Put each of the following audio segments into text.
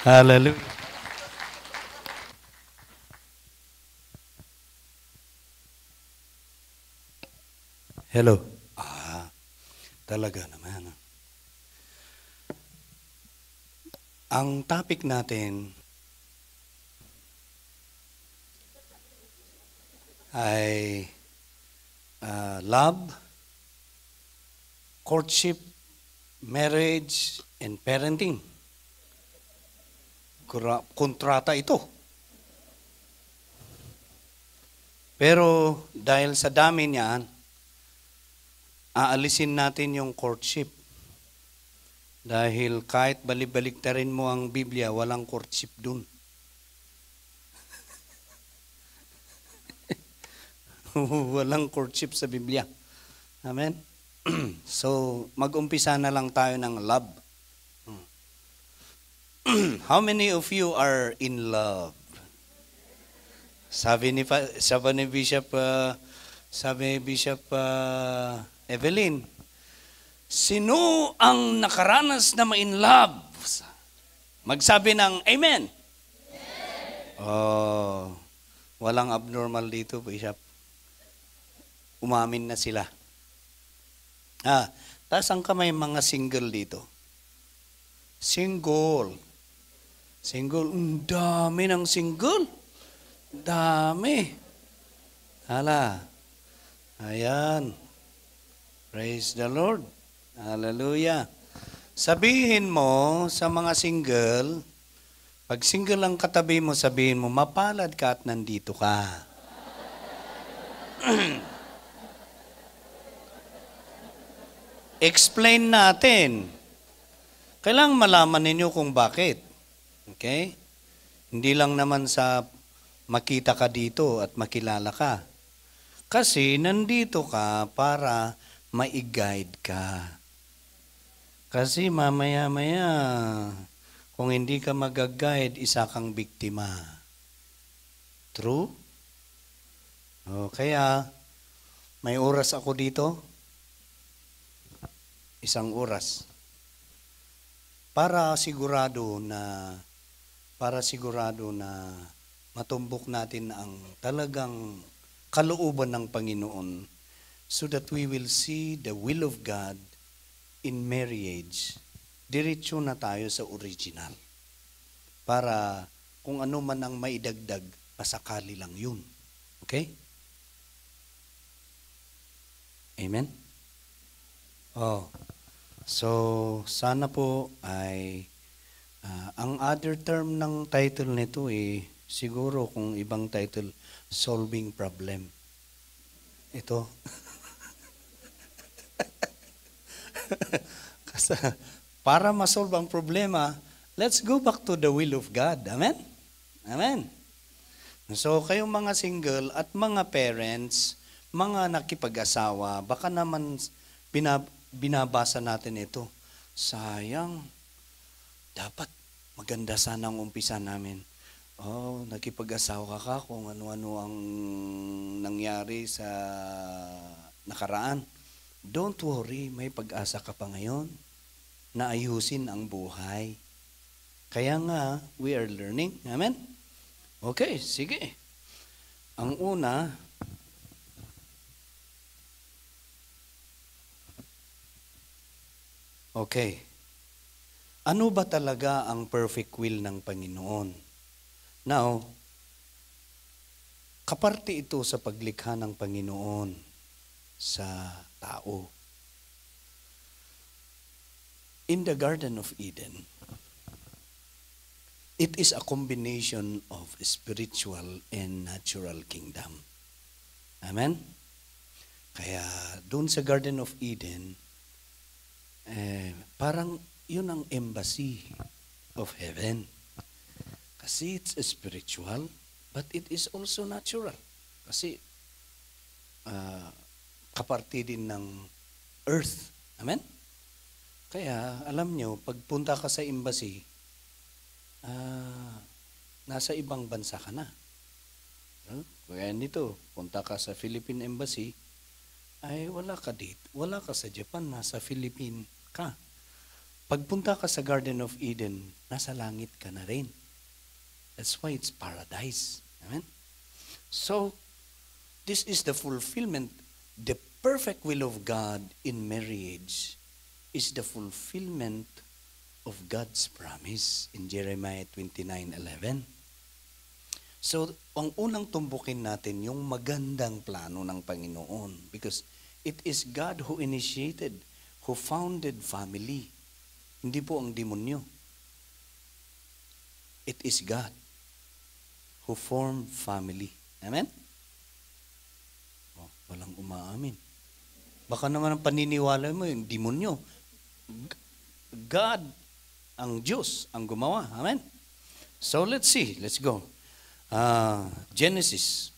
Hallelujah. Hello. Talaga naman. Ang topic natin ay love, courtship, marriage, and parenting. Kontrata ito. Pero dahil sa dami niyan, aalisin natin yung courtship. Dahil kahit balibalik-tarin mo ang Biblia, walang courtship dun. Walang courtship sa Biblia. Amen? So, mag-umpisa na lang tayo ng love. How many of you are in love? Sabi ni Bishop Evelyn, sino ang nakaranas na ma-in love? Magsabi ng amen. Oh, walang abnormal dito, Bishop. Umamin na sila. Taas ang kamay mga single dito. Single. Ang dami ng single. Dami. Hala. Ayan. Praise the Lord. Hallelujah. Sabihin mo sa mga single, pag single ang katabi mo, sabihin mo, mapalad ka at nandito ka. Explain natin. Kailangan malaman ninyo kung bakit. Okay? Hindi lang naman sa makita ka dito at makilala ka. Kasi nandito ka para mai-guide ka. Kasi mamaya-maya, kung hindi ka mag-guide, isa kang biktima. True? Kaya, may oras ako dito. 1 oras. Para sigurado na matumbok natin ang talagang kalooban ng Panginoon so that we will see the will of God in marriage. Diretso na tayo sa original. Para kung ano man ang maidagdag, pasakali lang yun. Okay? Amen? So sana po ay ang other term ng title nito siguro kung ibang title, solving problem. Ito. Kasi para ma-solve ang problema, let's go back to the will of God. Amen? Amen. So kayong mga single at mga parents, mga nakipag-asawa, baka naman binabasa natin ito. Sayang, dapat maganda sana ang umpisa namin. Nakipag-asawa ka kung ano-ano ang nangyari sa nakaraan. Don't worry, may pag-asa ka pa ngayon na ayusin ang buhay. Kaya nga, we are learning. Amen? Okay, sige. Ang una, okay. Ano ba talaga ang perfect will ng Panginoon? Now, kaparte ito sa paglikha ng Panginoon sa tao. In the Garden of Eden, it is a combination of spiritual and natural kingdom. Amen? Kaya doon sa Garden of Eden, parang yun ang embassy of heaven. Kasi it's spiritual, but it is also natural. Kasi kaparte din ng earth. Amen? Kaya alam nyo, pagpunta ka sa embassy, nasa ibang bansa ka na. Kaya nito, punta ka sa Philippine Embassy, ay wala ka dito. Wala ka sa Japan, nasa Philippine ka. Pagpunta ka sa Garden of Eden, nasa langit ka na rin. That's why it's paradise. Amen? So, this is the fulfillment. The perfect will of God in marriage is the fulfillment of God's promise in Jeremiah 29:11. So, ang unang tumbukin natin yung magandang plano ng Panginoon because it is God who initiated, who founded family. Hindi po ang demonyo. It is God who formed family. Amen? Oh, walang umaamin. Baka naman ang paniniwala mo yung demonyo. God, ang Diyos, ang gumawa. Amen? So let's see. Let's go. Genesis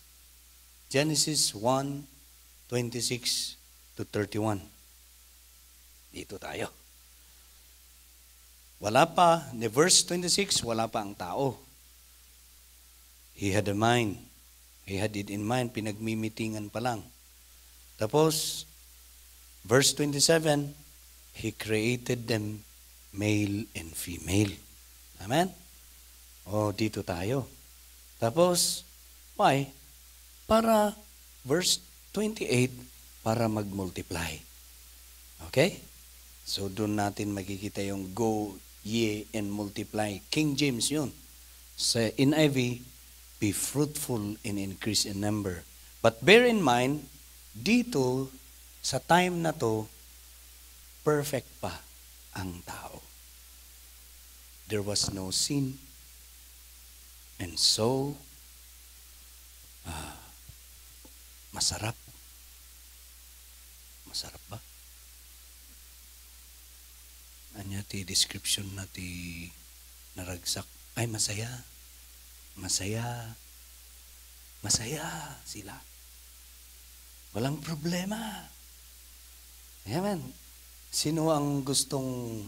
1:26-31. Dito tayo. Wala pa, the verse 26, wala pa ang tao. He had a mind. He had it in mind, pinagmimitingan pa lang. Tapos, verse 27, He created them male and female. Amen? O, dito tayo. Tapos, why? Para, verse 28, para mag-multiply. Okay? So, doon natin makikita yung go, ye, and multiply. King James yun. Sa NIV, be fruitful and increase in number. But bear in mind, dito, sa time na to, perfect pa ang tao. There was no sin. And so, masarap. Masarap ba? Anya ti description na ti naragsak. Ay, masaya. Masaya. Masaya sila. Walang problema. Amen. Sino ang gustong,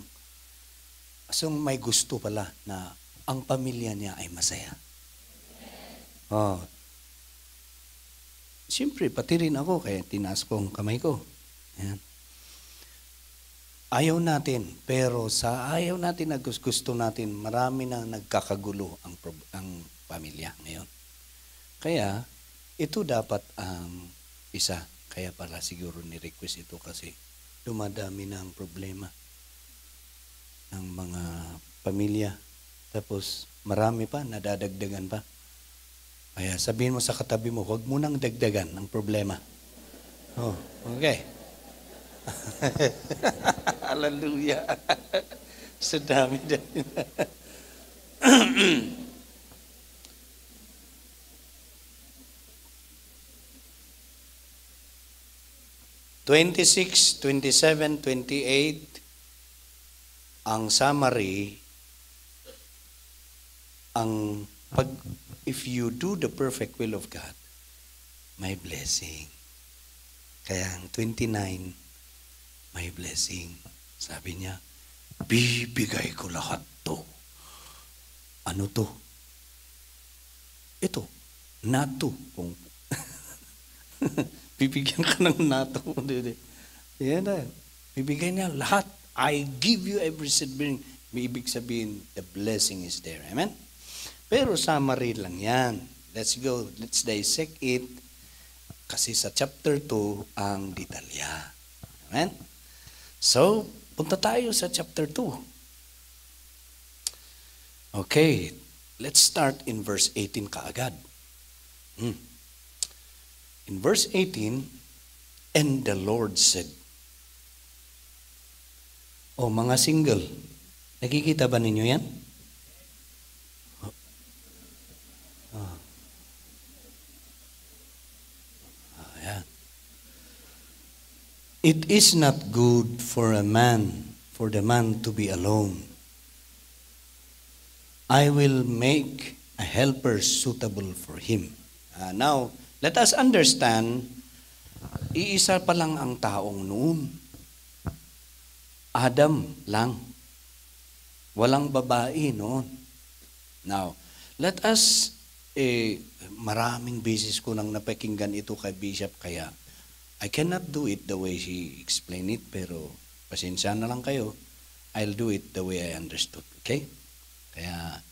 may gusto pala na ang pamilya niya ay masaya? Oh. Siyempre, pati rin ako, kaya tinaas ko ang kamay ko. Ayan. Ayaw natin, pero sa ayaw natin na gusto natin, marami na nagkakagulo ang pamilya ngayon. Kaya, ito dapat ang isa. Kaya pala siguro ni-request ito kasi dumadami na ang problema ng mga pamilya. Tapos, marami pa, nadadagdagan pa. Kaya sabihin mo sa katabi mo, huwag mo nang dagdagan ang problema. Oh, okay. Hallelujah. Sa dami-dami. 26, 27, 28, ang summary, if you do the perfect will of God, may blessing. Kaya ang 29, may blessing. Sabi niya, bibigay ko lahat to. Ano to? Ito, NATO. Kung bibigyan ka ng NATO. Yan na. Bibigay niya lahat. I give you every seed bearing. May ibig sabihin, the blessing is there. Amen? Pero summary lang yan. Let's go. Let's dissect it. Kasi sa chapter 2, ang detalya. Amen? So, punta tayo sa chapter 2. Okay. Let's start in verse 18 kaagad. In verse 18, and the Lord said, o mga single, nakikita ba ninyo yan? Ayan. It is not good for the man to be alone. I will make a helper suitable for him. Now, let us understand, iisa pa lang ang taong noon. Adam lang. Walang babae noon. Now, let us, maraming beses ko nang napakinggan ito kay Bishop, kaya I cannot do it the way she explained it, pero pasensya na lang kayo. I'll do it the way I understood. Okay? Kaya,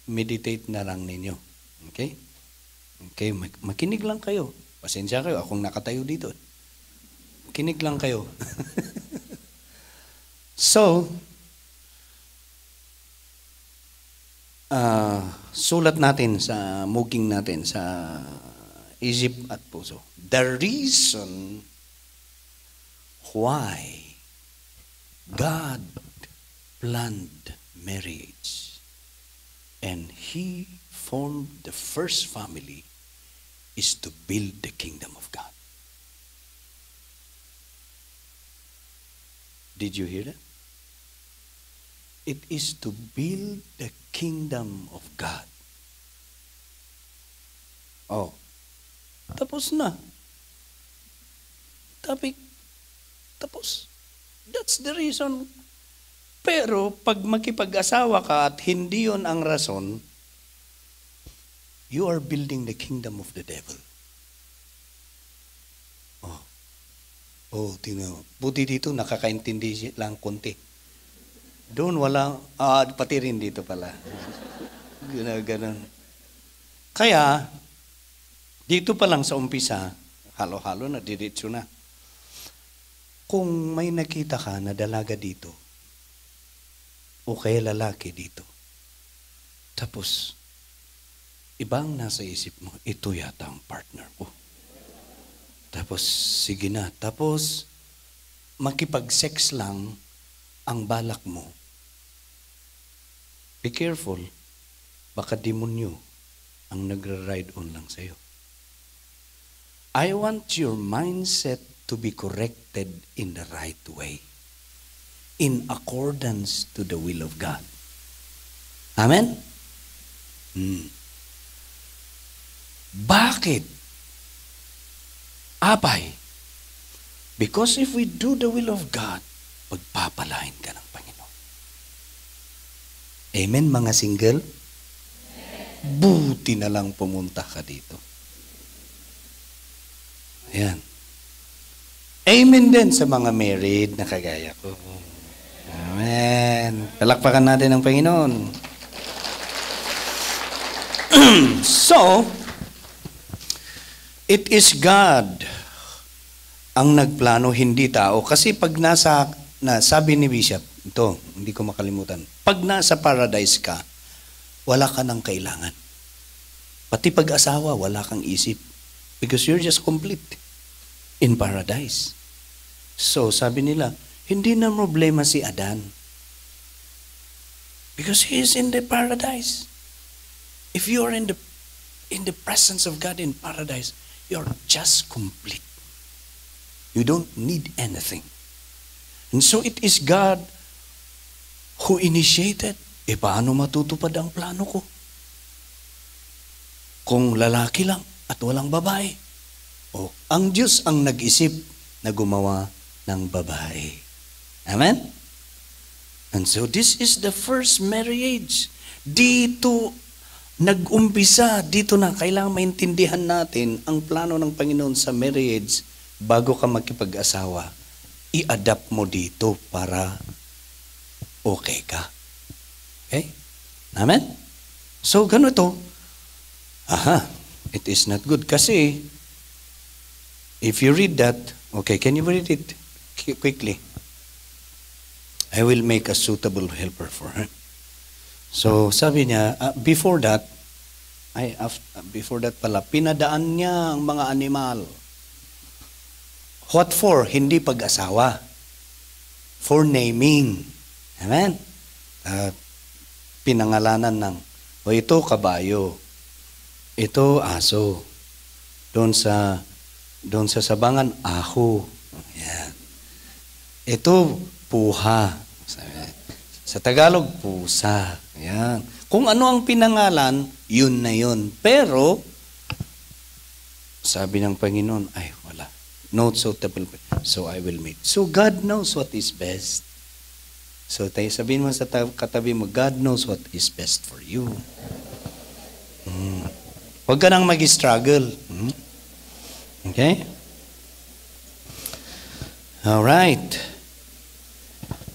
meditate na lang ninyo. Okay? Okay, makinig lang kayo. Pasensya kayo, akong nakatayo dito. Makinig lang kayo. So, sulat natin sa muging natin sa isip at puso. The reason why God planned marriage and He formed the first family is to build the kingdom of God. Did you hear that? It is to build the kingdom of God. Oh, tapos na. Tapos. That's the reason. Pero pag makipag-asawa ka at hindi yon ang rason, you are building the kingdom of the devil. Tingnan mo. Buti dito nakakaintindi lang konti. Doon wala, pati rin dito pala. Ganun. Kaya, dito pa lang sa umpisa, halo-halo na, diretso na. Kung may nakita ka na dalaga dito, o kaya lalaki dito, tapos, ibang nasa isip mo, ito yata ang partner ko. Tapos, sige na. Tapos, makipag-sex lang ang balak mo. Be careful, baka demonyo ang nagra-ride on lang sa'yo. I want your mindset to be corrected in the right way, in accordance to the will of God. Amen? Bakit? Abay, because if we do the will of God, pagpapalain ka ng Panginoon. Amen, mga single? Buti na lang pumunta ka dito. Ayan. Amen din sa mga married na kagaya ko. Amen. Palakpakan natin ang Panginoon. So, it is God ang nagplano, hindi tao. Kasi pag sabi ni Bishop, ito, hindi ko makalimutan, pag nasa paradise ka, wala ka nang kailangan. Pati pag-asawa, wala kang isip. Because you're just complete in paradise. So, sabi nila, hindi na problema si Adan. Because he is in the paradise. If you are in the presence of God in paradise, you're just complete. You don't need anything. And so it is God who initiated. Paano matutupad ang plano ko? Kung lalaki lang at walang babae. Ang Diyos ang nag-isip na gumawa ng babae. Amen? And so this is the first marriage. Dito nag-umpisa, dito na kailangan maintindihan natin ang plano ng Panginoon sa marriage bago ka makipag-asawa. I-adapt mo dito para okay ka. Okay? Amen? So, ganito. It is not good. Kasi, if you read that, okay, can you read it quickly? I will make a suitable helper for her. So, sabi niya, before that pala, pinadaan niya ang mga animal. What for? Hindi pag-asawa. For naming. Amen? Pinangalanan ng, ito kabayo, ito aso, doon sa sabangan, aho. Yan. Ito, puha. Sa Tagalog, pusa. Yan. Kung ano ang pinangalan, yun na yun. Pero, sabi ng Panginoon, ay wala. Not suitable. So I will make. So God knows what is best. So sabihin mo sa katabi mo, God knows what is best for you. Huwag ka nang mag-struggle. Okay? All right.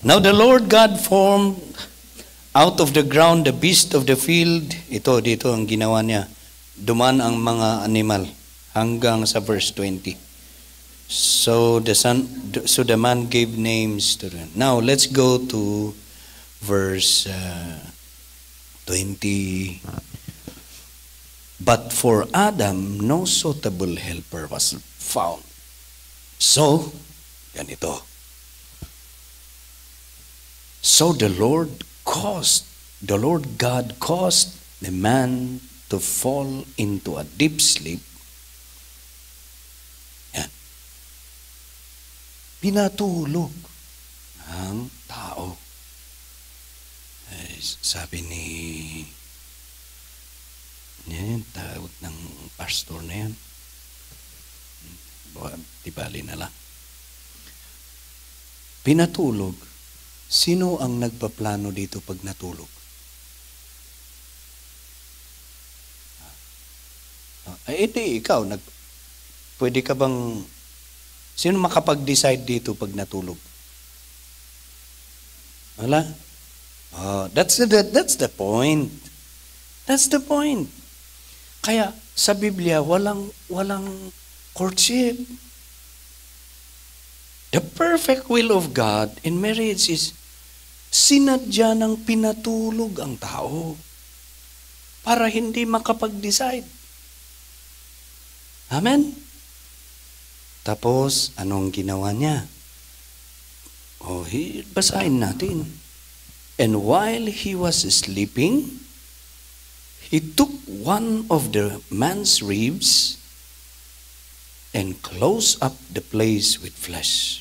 Now the Lord God formed out of the ground the beast of the field. Ito, dito ang ginawa niya. Duman ang mga animal hanggang sa verse 20. So the man gave names to them. Now let's go to verse 20. But for Adam, no suitable helper was found. So, ganito. So the Lord God caused the man to fall into a deep sleep. Yan. Pinatulog ng tao. Sabi yan, tawag ng pastor na yan. Tibali na lang. Pinatulog. Sino ang nagpaplano dito pag natulog? Hindi, ikaw. Pwede ka bang... Sino makapag-decide dito pag natulog? Wala? That's the point. That's the point. Kaya sa Biblia, walang courtship. The perfect will of God in marriage is sinadya ng pinatulog ang tao para hindi makapag-decide. Amen? Tapos, anong ginawa niya? Basahin natin. And while he was sleeping, he took one of the man's ribs and closed up the place with flesh.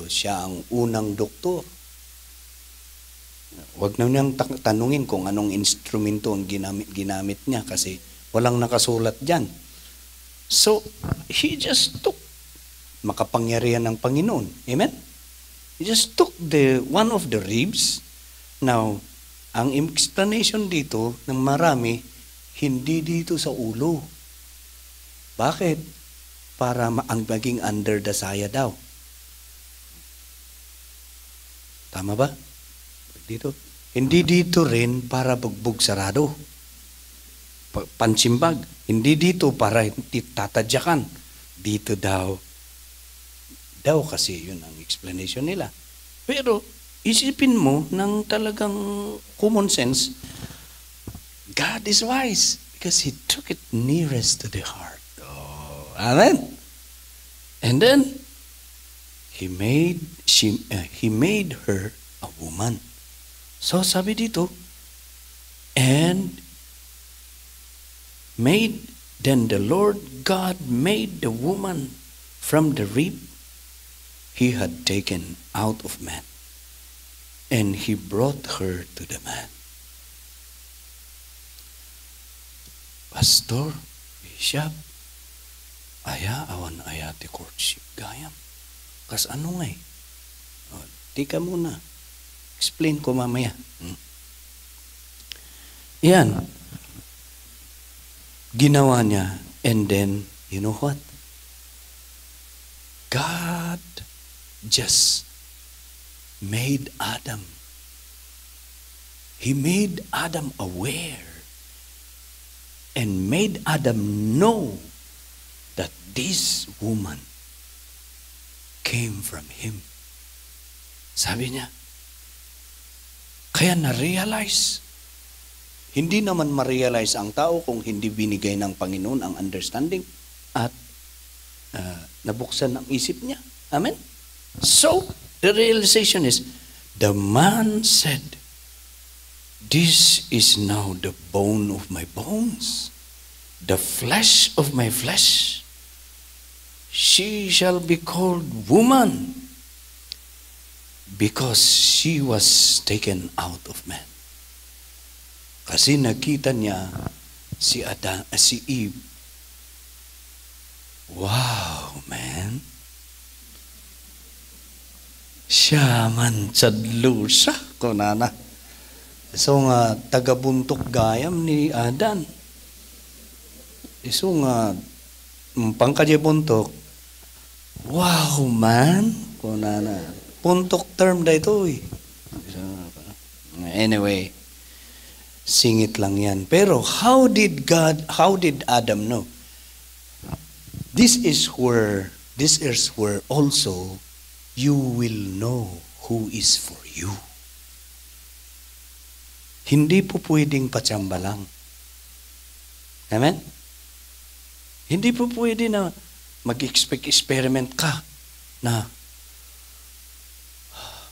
Siya ang unang doktor. Huwag na niyang tanungin kung anong instrumento ang ginamit niya kasi walang nakasulat dyan. So, he just took makapangyarihan ng Panginoon. Amen? He just took one of the ribs. Now, ang explanation dito ng marami, hindi dito sa ulo. Bakit? Para ang maging under the saya daw. Tama ba? Dito. Hindi dito rin para bugbog sarado. Pansimbag. Hindi dito para tatadyakan. Dito daw. Daw kasi yun ang explanation nila. Pero isipin mo ng talagang common sense, God is wise because He took it nearest to the heart. Amen? And then, He made her a woman. So sabi dito, then the Lord God made the woman from the rib He had taken out of man, and He brought her to the man. Pastor, Bishop, awan ti courtship gayam. Kas ano nga tika muna. Explain ko mamaya. Yan. Ginawa niya. And then, you know what? God just made Adam. He made Adam aware and made Adam know that this woman came from him. Sabi niya, kaya na-realize. Hindi naman ma-realize ang tao kung hindi binigay ng Panginoon ang understanding at nabuksan ang isip niya. Amen? So, the realization is, the man said, this is now the bone of my bones, the flesh of my flesh. She shall be called woman because she was taken out of man. Kasi nakita niya si Eve. Wow, man. Siya man sadlusa ko nana. So nga tagabuntok gayam ni Adan. So nga pangkadya buntok. Wow, man. Ko nana. Puntok term da ito eh. Anyway, singit lang yan. Pero how did Adam know? This is where also you will know who is for you. Hindi po pwedeng patsamba lang. Amen? Hindi po pwede na mag-experiment ka na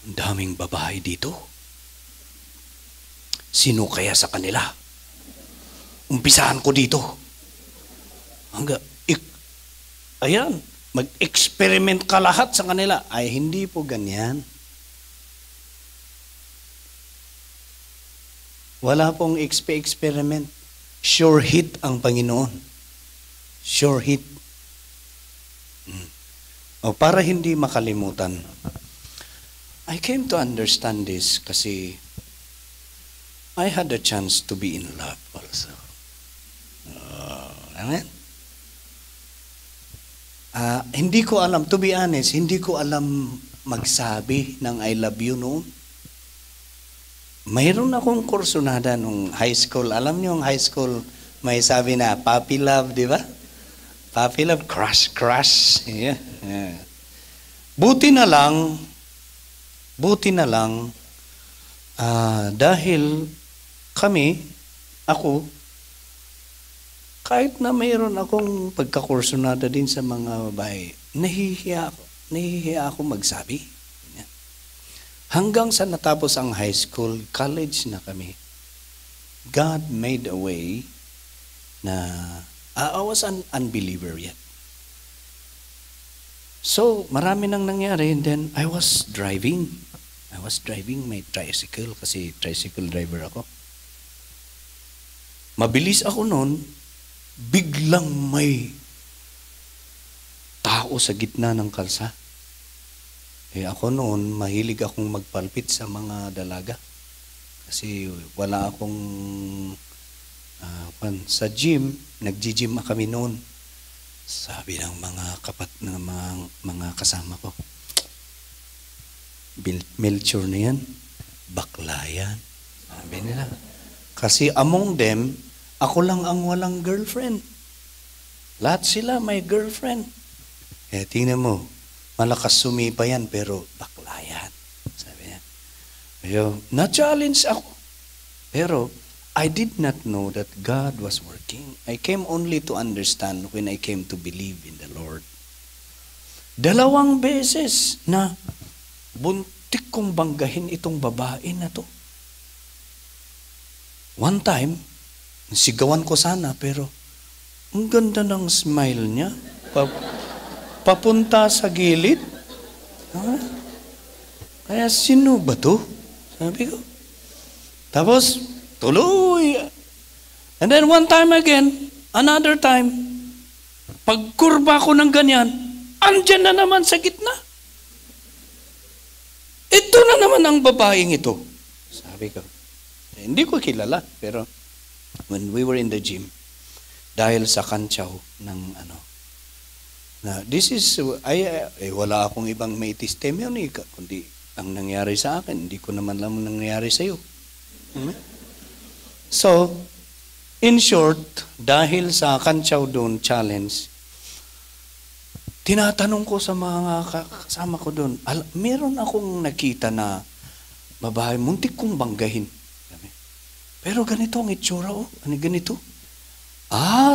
ang daming babae dito. Sino kaya sa kanila? Umpisahan ko dito. Ayan, mag-experiment ka lahat sa kanila. Ay, hindi po ganyan. Wala pong experiment. Sure hit ang Panginoon. Sure hit. O para hindi makalimutan, I came to understand this kasi I had a chance to be in love also. Amen? Hindi ko alam, to be honest, hindi ko alam magsabi ng I love you noon. Mayroon akong kursunada nung high school. Alam niyo yung high school, may sabi na, puppy love, di ba? Puppy love, crush. Yeah. Buti na lang, dahil ako, kahit na mayroon akong pagkakursunada din sa mga babae, nahihiya ako magsabi. Hanggang sa natapos ang high school, college na kami, God made a way na I was an unbeliever yet. So, marami nang nangyari, and then I was driving my tricycle kasi tricycle driver ako. Mabilis ako noon, biglang may tao sa gitna ng kalsada. Ako noon, mahilig akong magpalpit sa mga dalaga. Kasi wala akong, sa gym, nag-gym kami noon. Sabi ng mga kasama ko, Melchor na yan, bakla yan. Sabi nila. Kasi among them, ako lang ang walang girlfriend. Lahat sila may girlfriend. Tingnan mo, malakas sumipa yan, pero bakla yan. Sabi niya. Na-challenge ako. Pero, I did not know that God was working. I came only to understand when I came to believe in the Lord. 2 beses na buntik kong banggahin itong babae na to. One time, sigawan ko sana, pero ang ganda ng smile niya. Papunta sa gilid. Kaya sino ba to? Sabi ko. Tapos, tuloy. And then one time again, another time, pagkurba ko ng ganyan, andyan na naman sa gitna. Ito na naman ang babaeng ito. Sabi ko. Hindi ko kilala, pero when we were in the gym, dahil sa kantsaw ng na this is, wala akong ibang may testimony, kundi ang nangyari sa akin, hindi ko naman alam nangyari sa iyo. So, in short, dahil sa kantsaw doon challenge, tinatanong ko sa mga kasama ko doon, meron akong nakita na babae, muntik kong banggahin. Pero ganito ang itsura, ganito.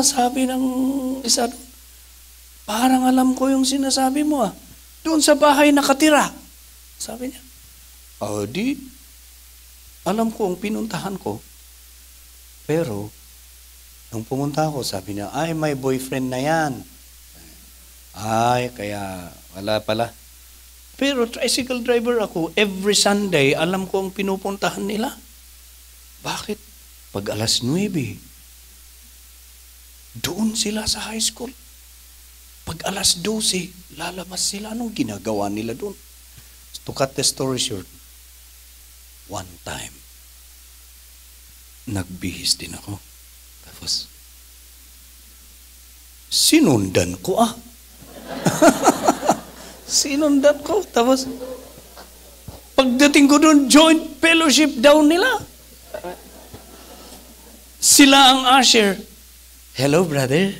Sabi ng isa doon, parang alam ko yung sinasabi mo doon sa bahay nakatira. Sabi niya, alam ko ang pinuntahan ko. Pero, nung pumunta ako, sabi niya, may boyfriend na yan. Kaya wala pala. Pero tricycle driver ako, every Sunday, alam ko ang pinupuntahan nila. Bakit? Pag alas 9, doon sila sa high school. Pag alas 12, lalabas sila. Anong ginagawa nila doon? To cut the story short, one time, nagbihis din ako. Tapos, sinundan ko Sinundan ko. Tapos, Pagdating ko doon, joint fellowship daw nila. Sila ang usher. Hello, brother.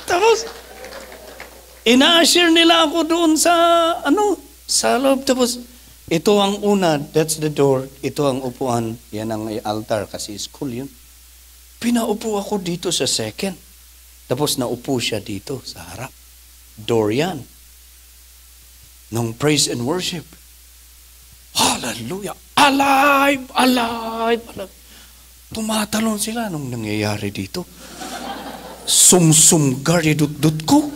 Tapos, ina-usher nila ako doon sa, sa loob. Tapos, ito ang una, that's the door. Ito ang upuan. Yan ang altar kasi school yun. Pinaupo ako dito sa second. Tapos naupo siya dito sa harap. Door yan. Nung praise and worship. Hallelujah. Alive, alive, alive. Tumatalon sila nung nangyayari dito. Sumsumgar, idut-dut ko.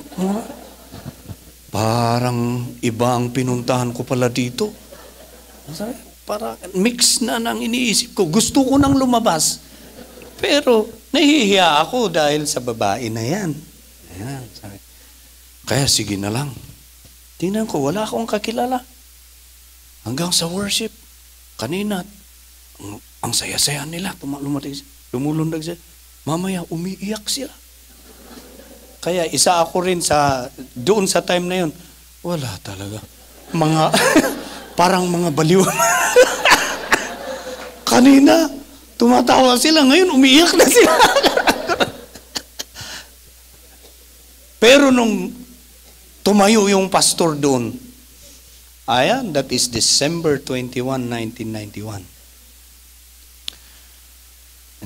Parang iba ang pinuntahan ko pala dito. Parang mix na nang iniisip ko. Gusto ko nang lumabas. Pero nahihiya ako dahil sa babae na yan. Ayan, sabi. Kaya sige na lang. Tingnan ko, wala akong kakilala. Hanggang sa worship. Kanina, ang saya-saya nila. Lumulundag sila. Mamaya, umiiyak sila. Kaya isa ako rin doon sa time na yun. Wala talaga. Parang mga baliw. Kanina, tumatawa sila. Ngayon, umiiyak na sila. Pero nung tumayo yung pastor doon, ayan, that is December 21, 1991.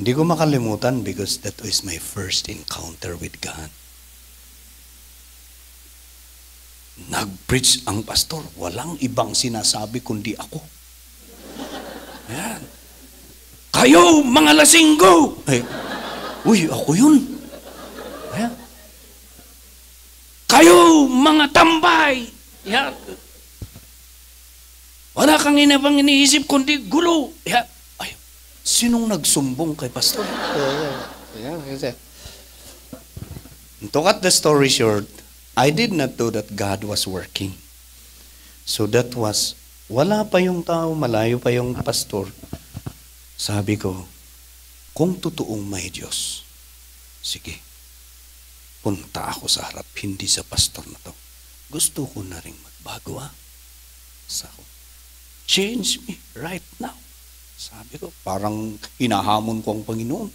Hindi ko makalimutan because that was my first encounter with God. Nag-preach ang pastor. Walang ibang sinasabi kundi ako. Ayan. Kayo, mga lasinggo! Uy, ako yun. Ayan. Kayo, mga tambay! Ayan. Wala kang inabang iniisip kundi gulo. Ayan. Sinong nagsumbong kay pastor? To cut the story short, I did not know that God was working. So that was, wala pa yung tao, malayo pa yung pastor. Sabi ko, kung totoong may Diyos, sige, punta ako sa harap, hindi sa pastor na to. Gusto ko na rin magbago, Sabi ko, change me right now. Sabi ko, parang hinahamon ko ang Panginoon.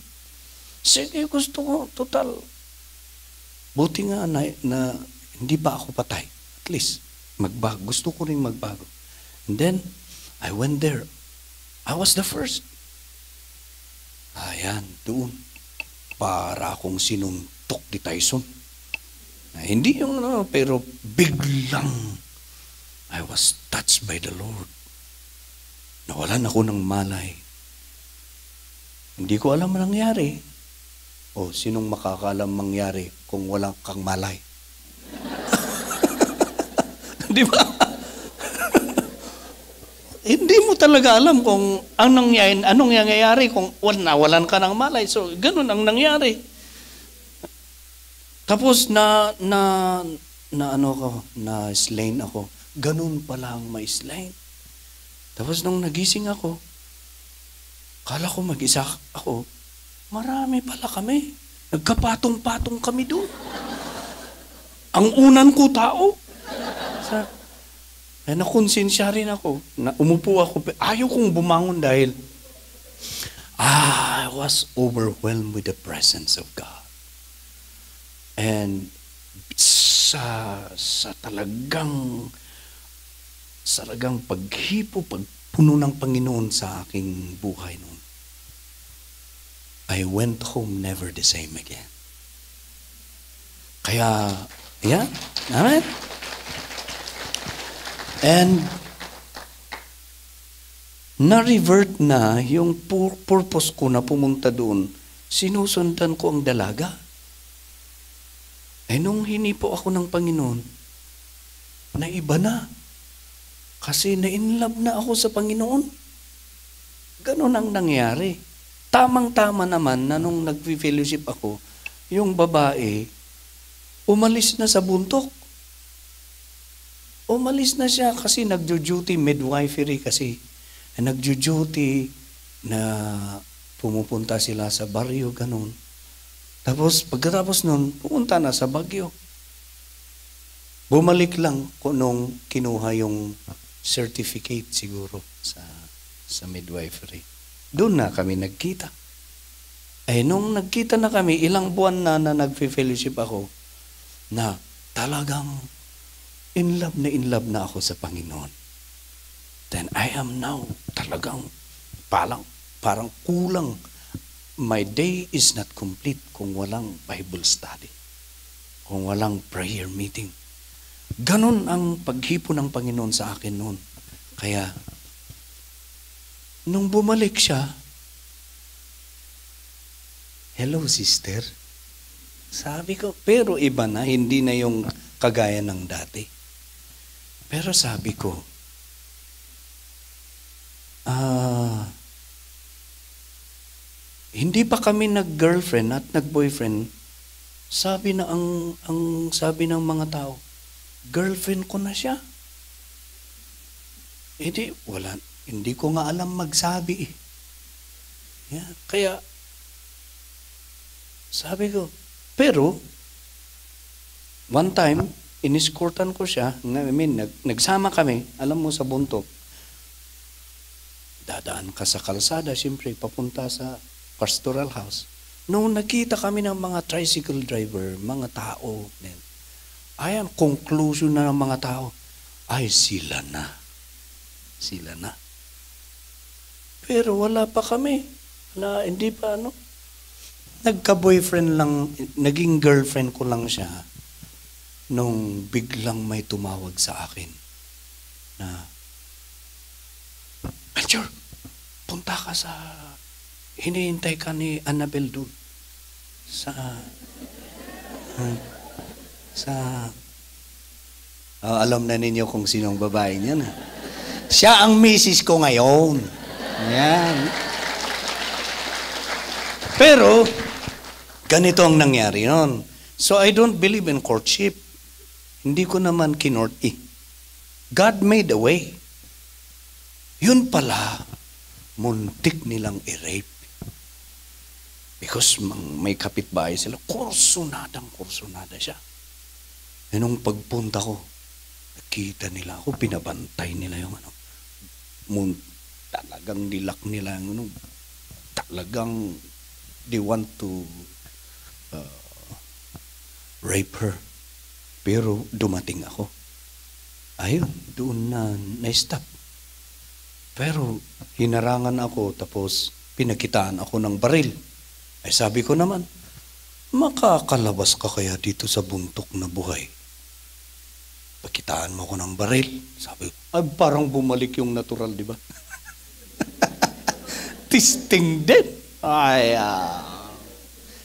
Sige, gusto ko, total. Buti nga na hindi ba ako patay. At least, magbago. Gusto ko rin magbago. And then, I went there. I was the first. Ayan, doon. Para akong sinuntok ni Tyson. Hindi yung pero biglang I was touched by the Lord. Nawalan ako ng malay. Hindi ko alam ang nangyari. Sinong makakaalam mangyari kung wala kang malay? Di ba? Hindi mo talaga alam kung anong nangyayari kung nawalan ka ng malay. So, ganun ang nangyari. Tapos na slain ako. Ganun pala ang ma-slain. Tapos nung nagising ako, kala ko mag-isa ako, marami pala kami. Nagkapatong-patong kami doon. Ang unan ko tao. Nakonsensya rin ako. Umupo ako. Ayaw kong bumangon dahil I was overwhelmed with the presence of God. And sa talagang pagpuno ng Panginoon sa aking buhay noon. I went home never the same again. Kaya, yeah, amen? And, na-revert na yung purpose ko na pumunta doon, sinusundan ko ang dalaga. Nung hinipo ako ng Panginoon, naiba na. Kasi na-inlove na ako sa Panginoon. Ganon ang nangyari. Tamang-tama naman na nung nag-fellowship ako, yung babae, umalis na sa buntok. Umalis na siya kasi nagjo-duty, midwifery kasi. Nagjo-duty na pumupunta sila sa baryo, ganon. Tapos pagkatapos nun, pumunta na sa Baguio. Bumalik lang nung kinuha yung certificate siguro sa midwifery. Doon na kami nagkita. Nung nagkita na kami, ilang buwan na nag-fellowship ako, na talagang in love na ako sa Panginoon. Then I am now talagang parang kulang. My day is not complete kung walang Bible study, kung walang prayer meeting. Ganon ang paghipo ng Panginoon sa akin noon. Kaya, nung bumalik siya, hello sister, sabi ko, pero iba na, hindi na yung kagaya ng dati. Pero sabi ko, hindi pa kami nag-girlfriend at nag-boyfriend. Sabi na ang sabi ng mga tao, girlfriend ko na siya. Hindi ko nga alam magsabi eh. Yeah, kaya, sabi ko, pero, one time, iniskortan ko siya, nagsama kami, alam mo sa bundok, dadaan ka sa kalsada, siyempre, papunta sa pastoral house. Noong nakita kami ng mga tricycle driver, mga tao, ayan, conclusion na ng mga tao, ay sila na. Sila na. Pero wala pa kami. Hindi pa Nagka-boyfriend lang, naging girlfriend ko lang siya nung biglang may tumawag sa akin na, Melchor, punta ka hinihintay ka ni Annabel doon. Alam na ninyo kung sinong babae niyan. Siya ang misis ko ngayon. Yan. Pero, ganito ang nangyari noon. So I don't believe in courtship. Hindi ko naman kinort God made a way. Yun pala, muntik nilang i-rape. Because may kapitbahay sila, kursunada siya. Nung pagpunta ko, nakita nila ako, pinabantay nila yung talagang nilak nila yung talagang they want to rape her. Pero dumating ako. Ayun, doon na-stop. Pero hinarangan ako, tapos pinakitaan ako ng baril. Sabi ko naman, makakalabas ka kaya dito sa buntok na buhay? Pakitaan mo ko ng baril. Sabi ko, parang bumalik yung natural, di ba? Tisting din.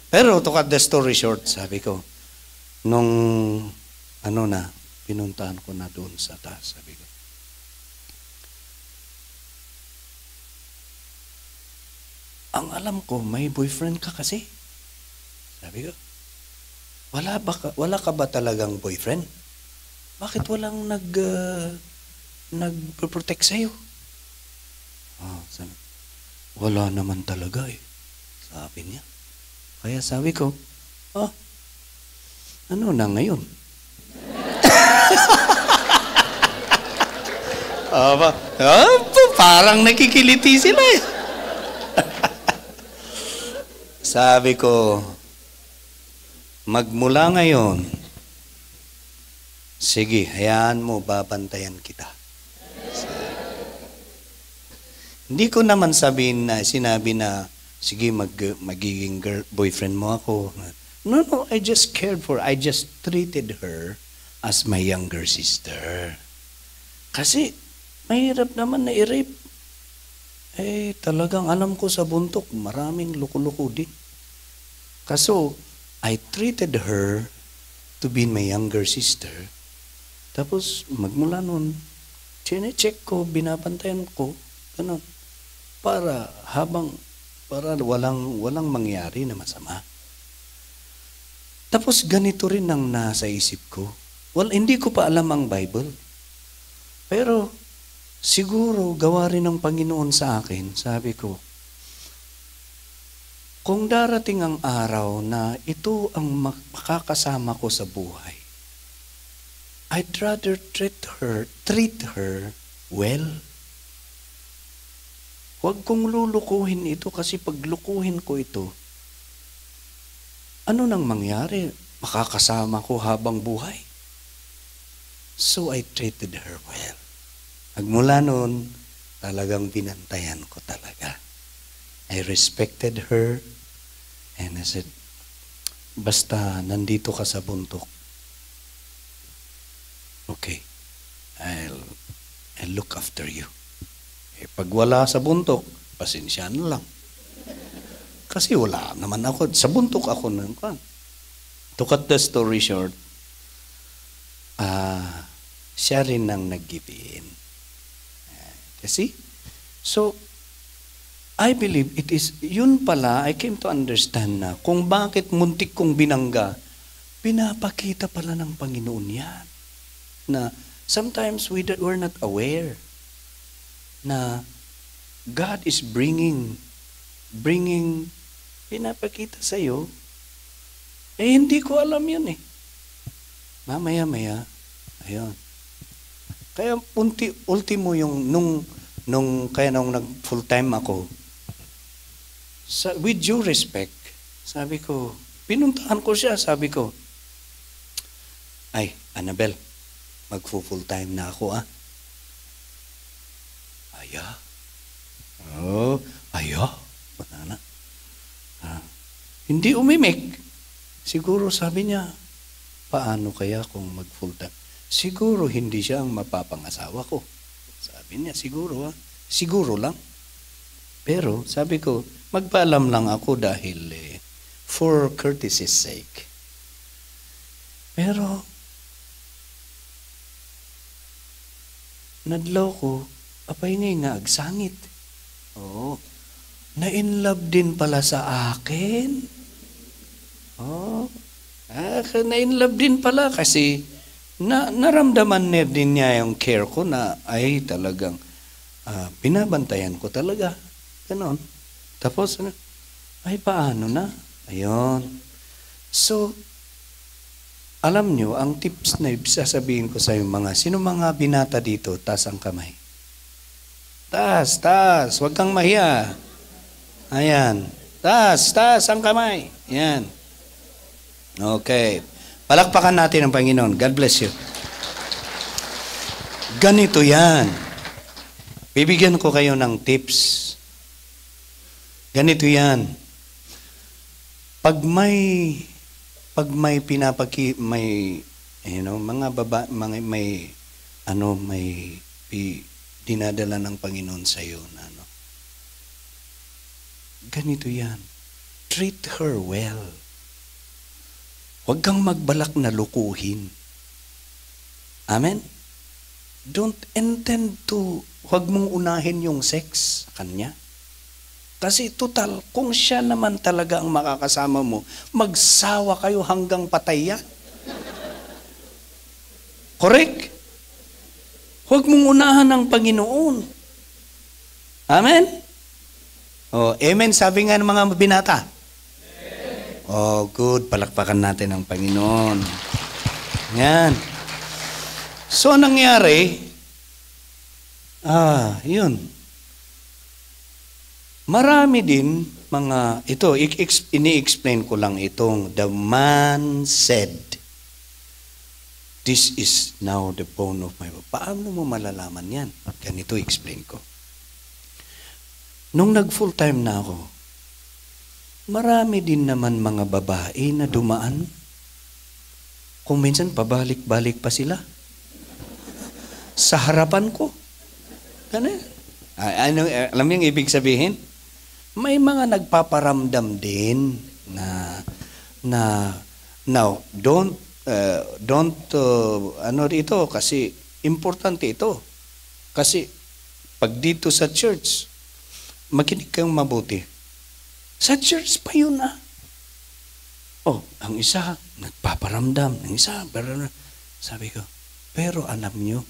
Pero to cut the story short, sabi ko, nung pinuntahan ko na doon sa taas, sabi ko, ang alam ko, may boyfriend ka kasi. Sabi ko, wala ka ba talagang boyfriend? Bakit walang nag-protect sa'yo? Sabi, wala naman talaga eh. Sabi niya. Kaya sabi ko, ano na ngayon? Parang nakikiliti sila eh. Sabi ko, magmula ngayon, sige, hayaan mo, babantayan kita. Hindi ko naman sinabi na, sige, magiging boyfriend mo ako. No, I just cared for her. I just treated her as my younger sister. Kasi, mahirap naman na i-rape. Talagang alam ko sa buntok, maraming luko-luko din. Kaso, I treated her to be my younger sister. Tapos, magmula nun, chine-check ko, binabantayan ko, ganun. Para walang mangyari na masama. Tapos, ganito rin ang nasa isip ko. Well, hindi ko pa alam ang Bible. Pero, siguro, gawa rin ng Panginoon sa akin, sabi ko, kung darating ang araw na ito ang makakasama ko sa buhay, I'd rather treat her well. Huwag kong lulukuhin ito kasi pag lukuhin ko ito, ano nang mangyari? Makakasama ko habang buhay. So I treated her well. Magmula noon, talagang binantayan ko talaga. I respected her and I said, basta nandito ka sa bundok, okay, I'll look after you. Pag wala sa bundok, pasensya na lang. Kasi wala naman ako. Sa bundok ako nang kan. To cut the story short, siya rin nang nag-give in. Kasi, so, I believe it is, yun pala, I came to understand na kung bakit muntik kong binangga, pinapakita pala ng Panginoon yan. Na sometimes we're not aware na God is bringing, pinapakita sa'yo, hindi ko alam yun eh. Mamaya-maya, ayun. Kaya ultimo yung nung nag full time ako, with due respect, sabi ko, pinuntahan ko siya, sabi ko, ay, Annabel, mag-full time na ako Aya? Oh, aya? Wala na. Hindi umimik. Siguro sabi niya, paano kaya kung mag-full time? Siguro hindi siya ang mapapangasawa ko. Sabi niya, siguro siguro lang. Pero sabi ko, magpaalam lang ako dahil for courtesy's sake. Pero nadlaw ko, apay nga agsangit. Oo. Na-inlove din pala sa akin. Oo. Na-inlove din pala kasi naramdaman niya din niya yung care ko na ay talagang binabantayan ko talaga. Ganon. Tapos, ay paano na? Ayun. So, alam nyo, ang tips na sasabihin ko sa yung sino mga binata dito, taas ang kamay. Taas. Huwag kang mahiya. Ayan. Taas ang kamay. Ayan. Okay. Palakpakan natin ang Panginoon. God bless you. Ganito yan. Bibigyan ko kayo ng tips. Ganito yan. Pag may mga dinadala ng Panginoon sa iyo na ganito yan. Treat her well. Huwag kang magbalak na lukuhin. Amen? Don't intend to, huwag mong unahin yung sex sa kanya. Kasi total, kung siya naman talaga ang makakasama mo, magsawa kayo hanggang patay yan. Correct? Huwag mong unahan ng Panginoon. Amen? Oh, amen, sabi nga ng mga binata. Oh, good. Palakpakan natin ang Panginoon. Yan. So, nangyari, yun. Marami din ini-explain ko lang itong, the man said, this is now the bone of my bone. Paano mo malalaman yan? Ganito explain ko. Nung nag-full time na ako, marami din naman mga babae na dumaan. Kung minsan, pabalik-balik pa sila. Sa harapan ko. Alam mo yung ibig sabihin? May mga nagpaparamdam din na now, don't ito kasi importante ito. Kasi pag dito sa church, makinig kang mabuti. Sa church pa yun Oh, ang isa, nagpaparamdam. Ang isa, sabi ko, pero alam nyo,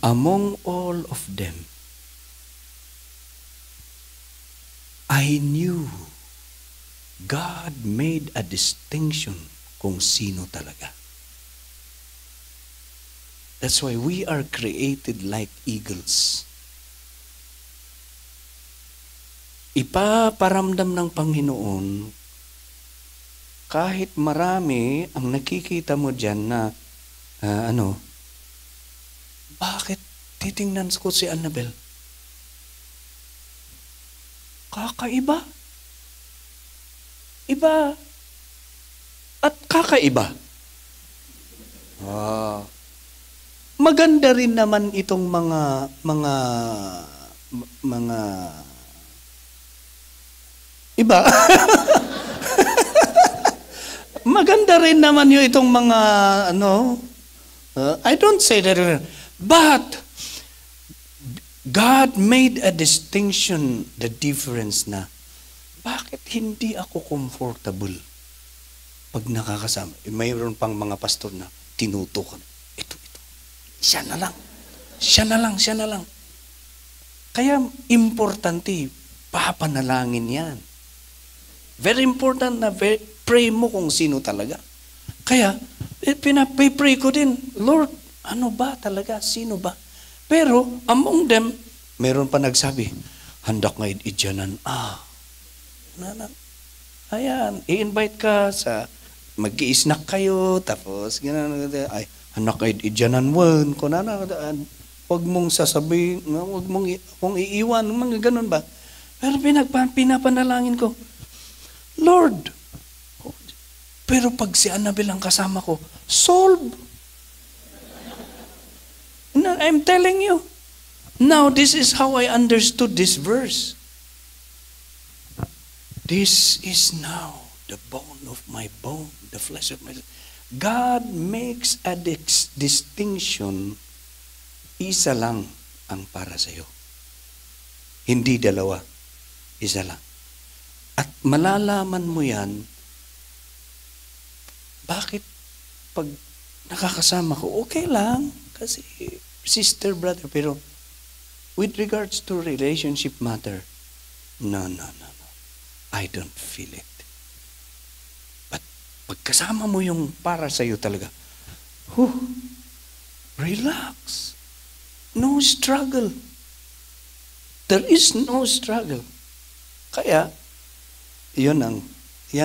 among all of them, I knew God made a distinction kung sino talaga. That's why we are created like eagles. Ipaparamdam ng Panginoon, kahit marami ang nakikita mo dyan na, bakit titingnan ko si Annabel? Kakaiba. Iba. At kakaiba. Maganda rin naman itong mga iba. Maganda rin naman yung itong mga I don't say that, but God made a distinction, the difference na, bakit hindi ako comfortable pag nakakasama? Mayroon pang mga pastor na tinutukan. Ito. Siya na lang. Kaya importante, papanalangin yan. Very important na pray mo kung sino talaga. Kaya, pinapray ko din, Lord, ano ba talaga? Sino ba? Pero, among them, meron pa nagsabi, handak nga idyanan. Ayan, i-invite ka sa, mag-i-snack kayo, tapos, gano'n, ay, handak nga idyanan wan, kung huwag mong sasabihin, huwag mong iiwan, mga gano'n ba? Pero pinapanalangin ko, Lord, pero pag si Annabel ang kasama ko, solve. No, I'm telling you. Now, this is how I understood this verse. This is now the bone of my bone, the flesh of my... God makes a distinction. Isa lang ang para sa iyo. Hindi dalawa. Isa lang. At malalaman mo yan, bakit pag nakakasama ko, okay lang. Kasi sister, brother, pero with regards to relationship matter, no. I don't feel it. But pagkasama mo yung para sa'yo talaga, relax. No struggle. There is no struggle. Kaya, yan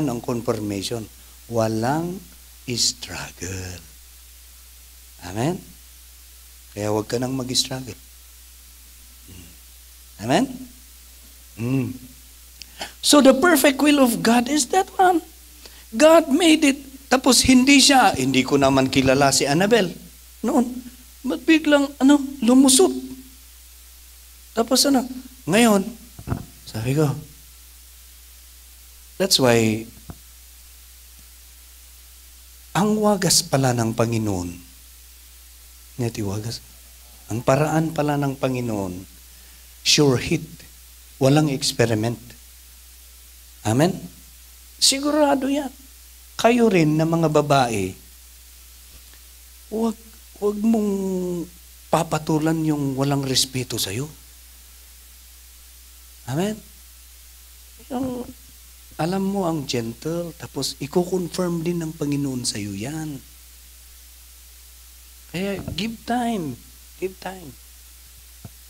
ang confirmation. Walang struggle. Amen? Kaya huwag ka nang mag-struggle. Amen? So the perfect will of God is that one. God made it. Tapos hindi ko naman kilala si Annabel noon. Ba't biglang, lumusot? Tapos ngayon, sabi ko, that's why, ang wagas pala ng Panginoon, ang paraan pala ng Panginoon, sure hit, walang experiment. Amen? Sigurado yan. Kayo rin na mga babae, huwag mong papatulan yung walang respeto sa'yo. Amen? Yung, alam mo ang gentle, tapos i-confirm din ng Panginoon sa'yo yan. Kaya, give time. Give time.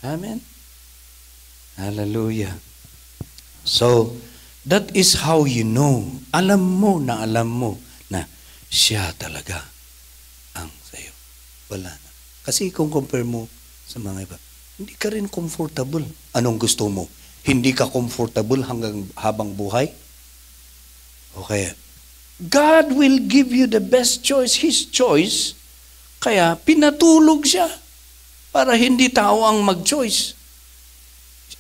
Amen? Hallelujah. So, that is how you know. Alam mo na siya talaga ang sa'yo. Wala na. Kasi kung compare mo sa mga iba, hindi ka rin comfortable. Anong gusto mo? Hindi ka comfortable habang buhay? Okay. God will give you the best choice, His choice. Kaya pinatulog siya para hindi tao ang mag-choice.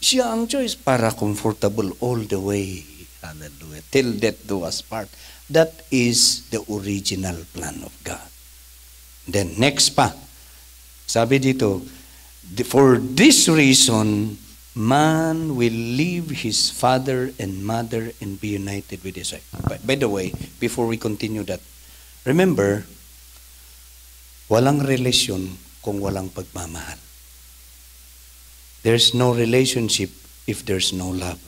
Siya ang choice para comfortable all the way. Hallelujah. Till death do us part. That is the original plan of God. Then next pa. Sabi dito, for this reason, man will leave his father and mother and be united with his wife. By the way, before we continue that, remember, walang relasyon kung walang pagmamahal. There's no relationship if there's no love.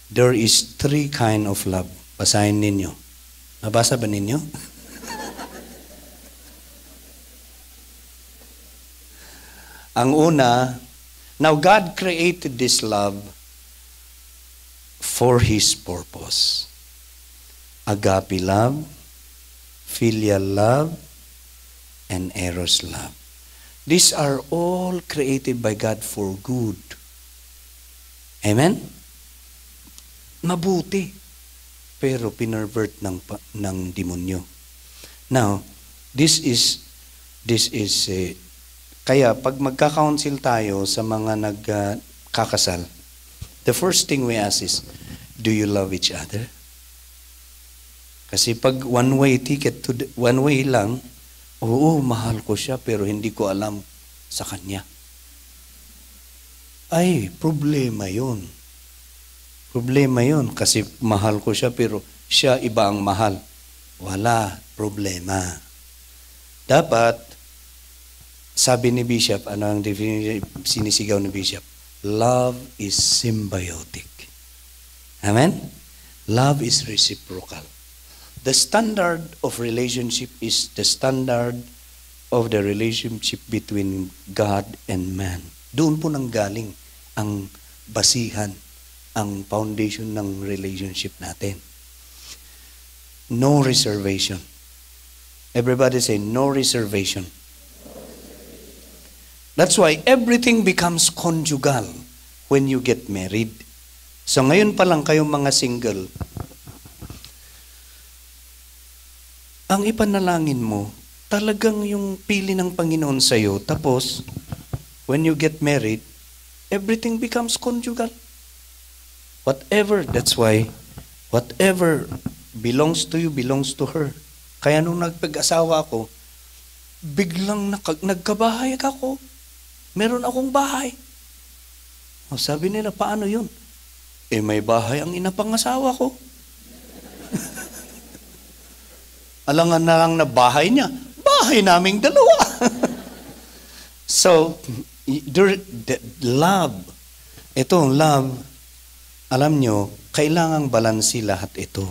There is 3 kind of love. Basahin ninyo. Nabasa ba ninyo? Ang una, now God created this love for His purpose. Agape love, filial love, and eros love. These are all created by God for good. Amen? Mabuti. Pero pinervert ng demonyo. Now, this is kaya pag magka-counsel tayo sa mga nagkakasal, the first thing we ask is, do you love each other? Kasi pag one-way ticket, one-way lang, oo, mahal ko siya pero hindi ko alam sa kanya. Ay, problema yun. Problema yun kasi mahal ko siya pero siya iba ang mahal. Wala problema. Dapat, sabi ni Bishop, ano ang sinisigaw ni Bishop? Love is symbiotic. Amen? Love is reciprocal. The standard of relationship is the standard of the relationship between God and man. Doon po nanggaling ang basihan, ang foundation ng relationship natin. No reservation. Everybody say, no reservation. That's why everything becomes conjugal when you get married. So ngayon pa lang kayong mga single, ang ipanalangin mo, talagang yung pili ng Panginoon sa'yo, tapos, when you get married, everything becomes conjugal. Whatever, that's why, whatever belongs to you, belongs to her. Kaya nung nagpag-asawa ako, biglang nagkabahay ako. Meron akong bahay. O, sabi nila, paano yun? Eh, may bahay ang inapangasawa ko. Alangan na lang na bahay niya. Bahay naming dalawa. So, the love, ito, love, alam nyo, kailangang balansi lahat ito.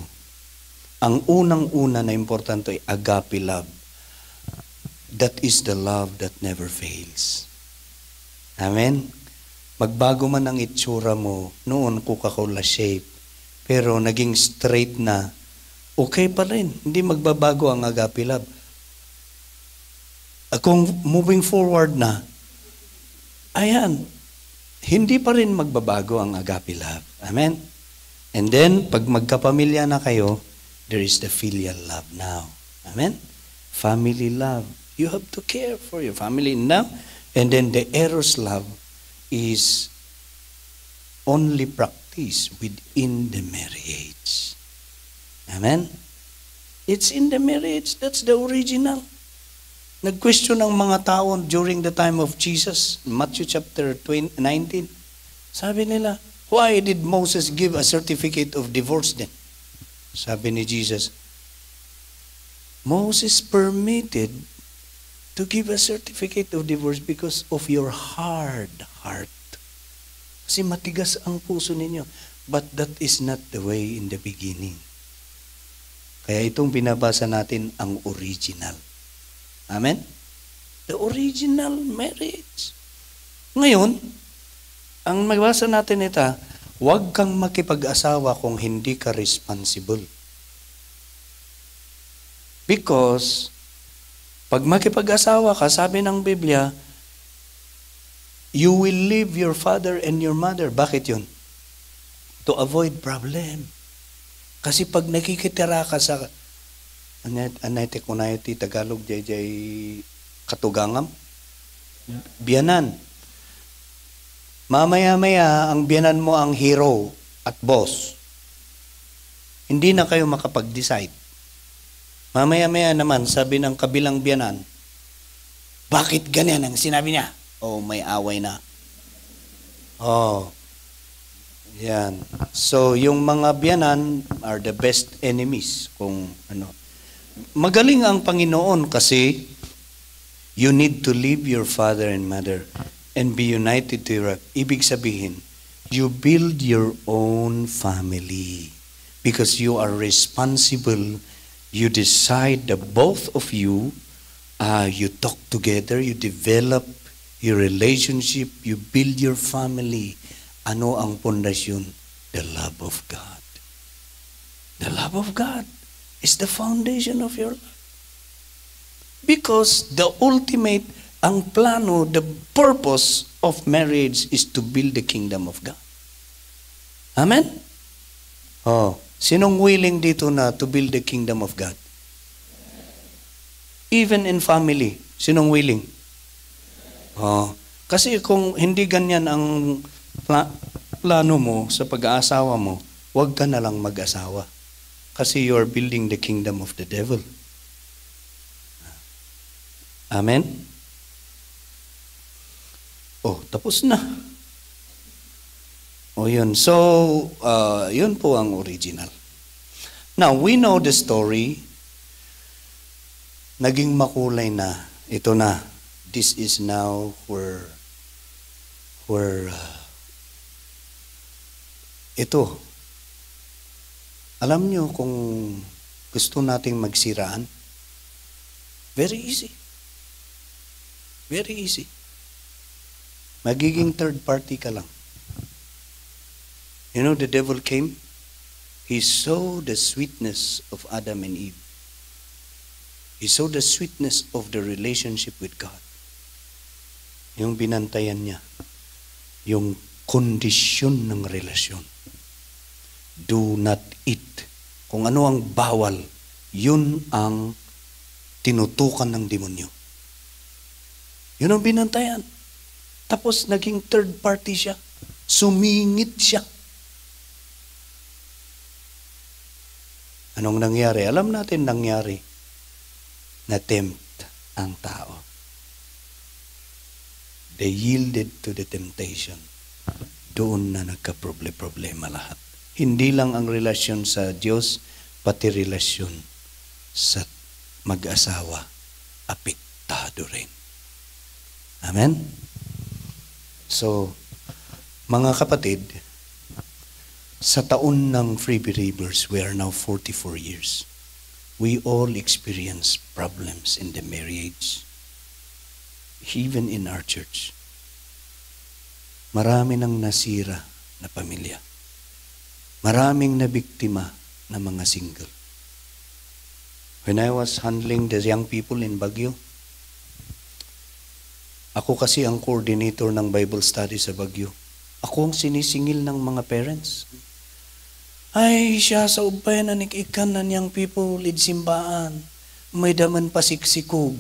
Ang unang-una na importante ay agape love. That is the love that never fails. Amen? Magbago man ang itsura mo, noon Coca-Cola shape, pero naging straight na, okay pa rin. Hindi magbabago ang agape love. Kung moving forward na, ayan, hindi pa rin magbabago ang agape love. Amen? And then, pag magkapamilya na kayo, there is the filial love now. Amen? Family love. You have to care for your family now. And then the eros love is only practiced within the marriage. Amen? It's in the marriage. That's the original. Nag-question ang mga tao during the time of Jesus, Matthew chapter 19. Sabi nila, why did Moses give a certificate of divorce then? Sabi ni Jesus, Moses permitted to give a certificate of divorce because of your hard heart. Kasi matigas ang puso ninyo. But that is not the way in the beginning. Kaya itong binabasa natin ang original. Amen? The original marriage. Ngayon, ang magbasa natin ito, huwag kang makipag-asawa kung hindi ka responsible. Because, pag makipag-asawa ka, sabi ng Biblia, you will leave your father and your mother. Bakit yun? To avoid problem. Kasi pag nakikitira ka sa anayte kunayte Tagalog jay katugangam, biyanan. Mamaya-maya, ang biyanan mo ang hero at boss. Hindi na kayo makapag-decide. Mamaya-maya naman, sabi ng kabilang biyanan, bakit ganyan ang sinabi niya? Oh, may away na. Oh, yan. So, yung mga biyanan are the best enemies. Kung ano. Magaling ang Panginoon kasi you need to leave your father and mother and be united to your... Ibig sabihin, you build your own family because you are responsible. You decide that both of you, you talk together, you develop your relationship, you build your family. Ano ang pundasyon? The love of God. The love of God is the foundation of your life. Because the ultimate, ang plano, the purpose of marriage is to build the kingdom of God. Amen? Oh, sinong willing dito na to build the kingdom of God? Even in family, sinong willing? Oh, kasi kung hindi ganyan ang plano mo sa pag-aasawa mo, huwag ka na lang mag-asawa. Kasi you are building the kingdom of the devil. Amen? Oh, tapos na. Oh, yun. So, yun po ang original. Now, we know the story. Naging makulay na. Ito na. This is now where ito. Alam nyo kung gusto nating magsiraan, very easy. Very easy. Magiging third party ka lang. You know, the devil came. He saw the sweetness of Adam and Eve. He saw the sweetness of the relationship with God. Yung binantayan niya. Yung kondisyon ng relasyon. Do not eat. Kung ano ang bawal, yun ang tinutukan ng demonyo. Yun ang binantayan. Tapos naging third party siya. Sumingit siya. Anong nangyari? Alam natin nangyari. Na-tempt ang tao. They yielded to the temptation. Doon na nagka-problema lahat. Hindi lang ang relasyon sa Diyos, pati relasyon sa mag-asawa, apektado rin. Amen? So, mga kapatid, sa taon ng Free Believers, we are now 44 years. We all experience problems in the marriage, even in our church. Marami nang nasira na pamilya. Maraming nabiktima na mga single. When I was handling the young people in Baguio, ako kasi ang coordinator ng Bible study sa Baguio. Ako ang sinisingil ng mga parents. Ay, siya sa ubay na nikikan na niyang people, lead simbaan. May daman pasiksikog.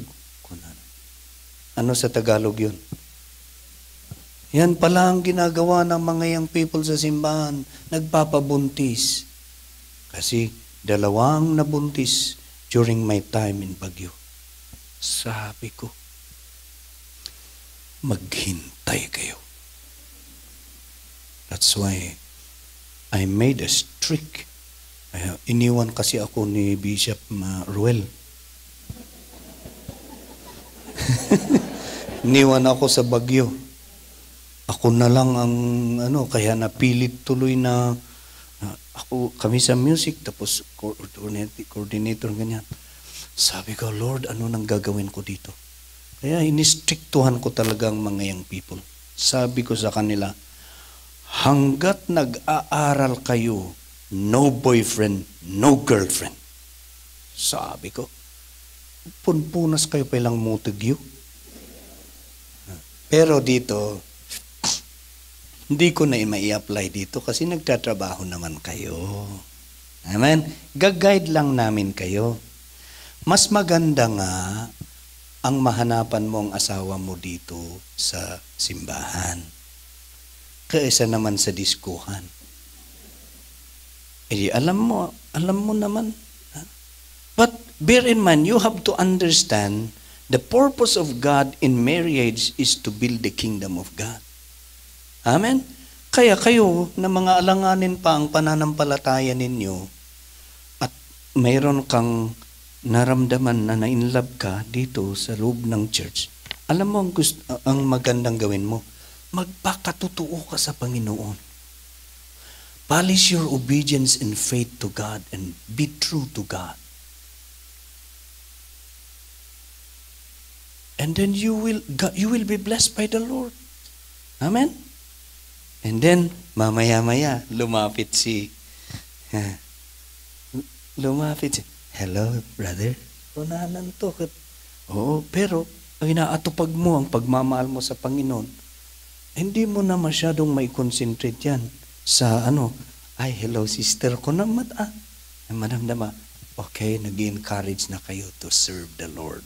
Ano sa Tagalog yun? Yan pala ang ginagawa ng mga young people sa simbahan. Nagpapabuntis. Kasi dalawang nabuntis during my time in Baguio. Sabi ko, maghintay kayo. That's why I made a strict. Iniwan kasi ako ni Bishop Ruel. Iniwan ako sa Baguio. Ako na lang ang kaya napilit tuloy na kami sa music tapos coordinator ganyan. Sabi ko, Lord, ano nang gagawin ko dito? Kaya inistriktuhan ko talaga ang mga young people. Sabi ko sa kanila, hanggat nag-aaral kayo, no boyfriend, no girlfriend. Sabi ko, punpunas kayo palang mutigyo. Pero dito, hindi ko na mai-apply dito kasi nagtatrabaho naman kayo. Amen? Gag-guide lang namin kayo. Mas maganda nga ang mahanapan mo ang asawa mo dito sa simbahan kaysa naman sa diskuhan. Alam mo naman. But bear in mind, you have to understand the purpose of God in marriage is to build the kingdom of God. Amen? Kaya kayo na mga alanganin pa ang pananampalataya ninyo at mayroon kang naramdaman na na-inlove ka dito sa loob ng church, alam mo ang magandang gawin mo? Magpakatotoo ka sa Panginoon. Polish your obedience and faith to God and be true to God. And then you will be blessed by the Lord. Amen? And then, mamaya-maya, lumapit si, hello, brother. Unahan to. Oo, pero, inaatupag mo ang pagmamahal mo sa Panginoon, hindi mo na masyadong may concentrate yan sa ay, hello, sister ko naman, madam, okay, nag-encourage na kayo to serve the Lord.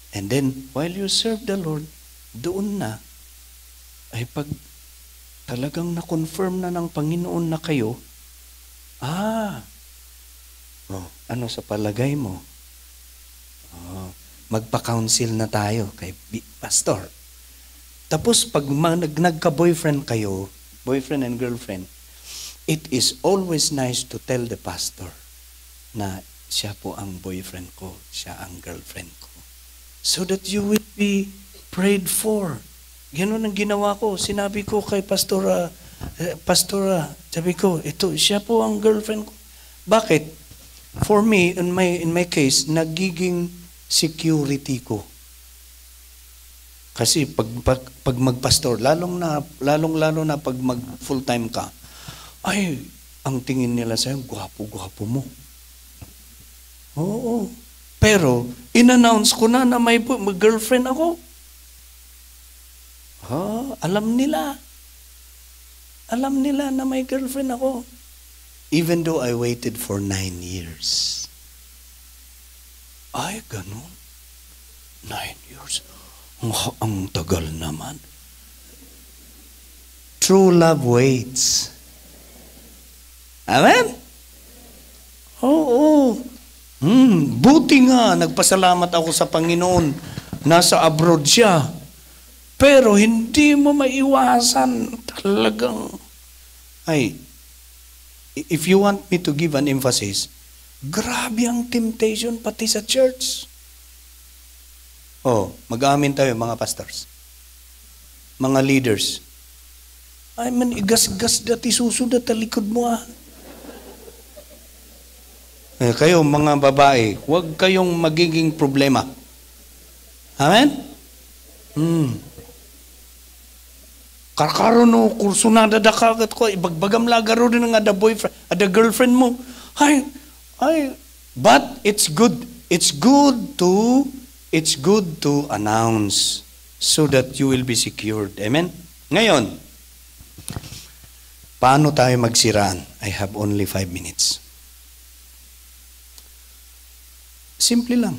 And then, while you serve the Lord, doon na, ay pag talagang na-confirm na ng Panginoon na kayo, ano sa palagay mo? Magpa-counsel na tayo kay pastor. Tapos pag nagka-boyfriend kayo, boyfriend and girlfriend, it is always nice to tell the pastor na siya po ang boyfriend ko, siya ang girlfriend ko. So that you will be prayed for. Ganun ang ginawa ko. Sinabi ko kay pastora, sabi ko, ito, siya po ang girlfriend ko. Bakit? For me, in my case, nagiging security ko. Kasi pag magpastor, lalong-lalo na pag mag full-time ka, ay, ang tingin nila sa'yo, gwapo-gwapo mo. Oo. Pero, in-announce ko na may girlfriend ako. Alam nila. Alam nila na may girlfriend ako. Even though I waited for 9 years. Ay, ganun. 9 years. Ang tagal naman. True love waits. Amen? Oo. Buti nga, nagpasalamat ako sa Panginoon. Nasa abroad siya. Pero hindi mo maiwasan talagang. If you want me to give an emphasis, grabe ang temptation pati sa church. Mag-aamin tayo mga pastors. Mga leaders. Ay man, igas-gas dati susunod at likod mo kayo mga babae, huwag kayong magiging problema. Amen? Karkaroon no, kurso na dadakagat ko, ibagbagam lagaro din nga the boyfriend, the girlfriend mo. But it's good. It's good to announce so that you will be secured. Amen? Ngayon, paano tayo magsiraan? I have only 5 minutes. Simple lang.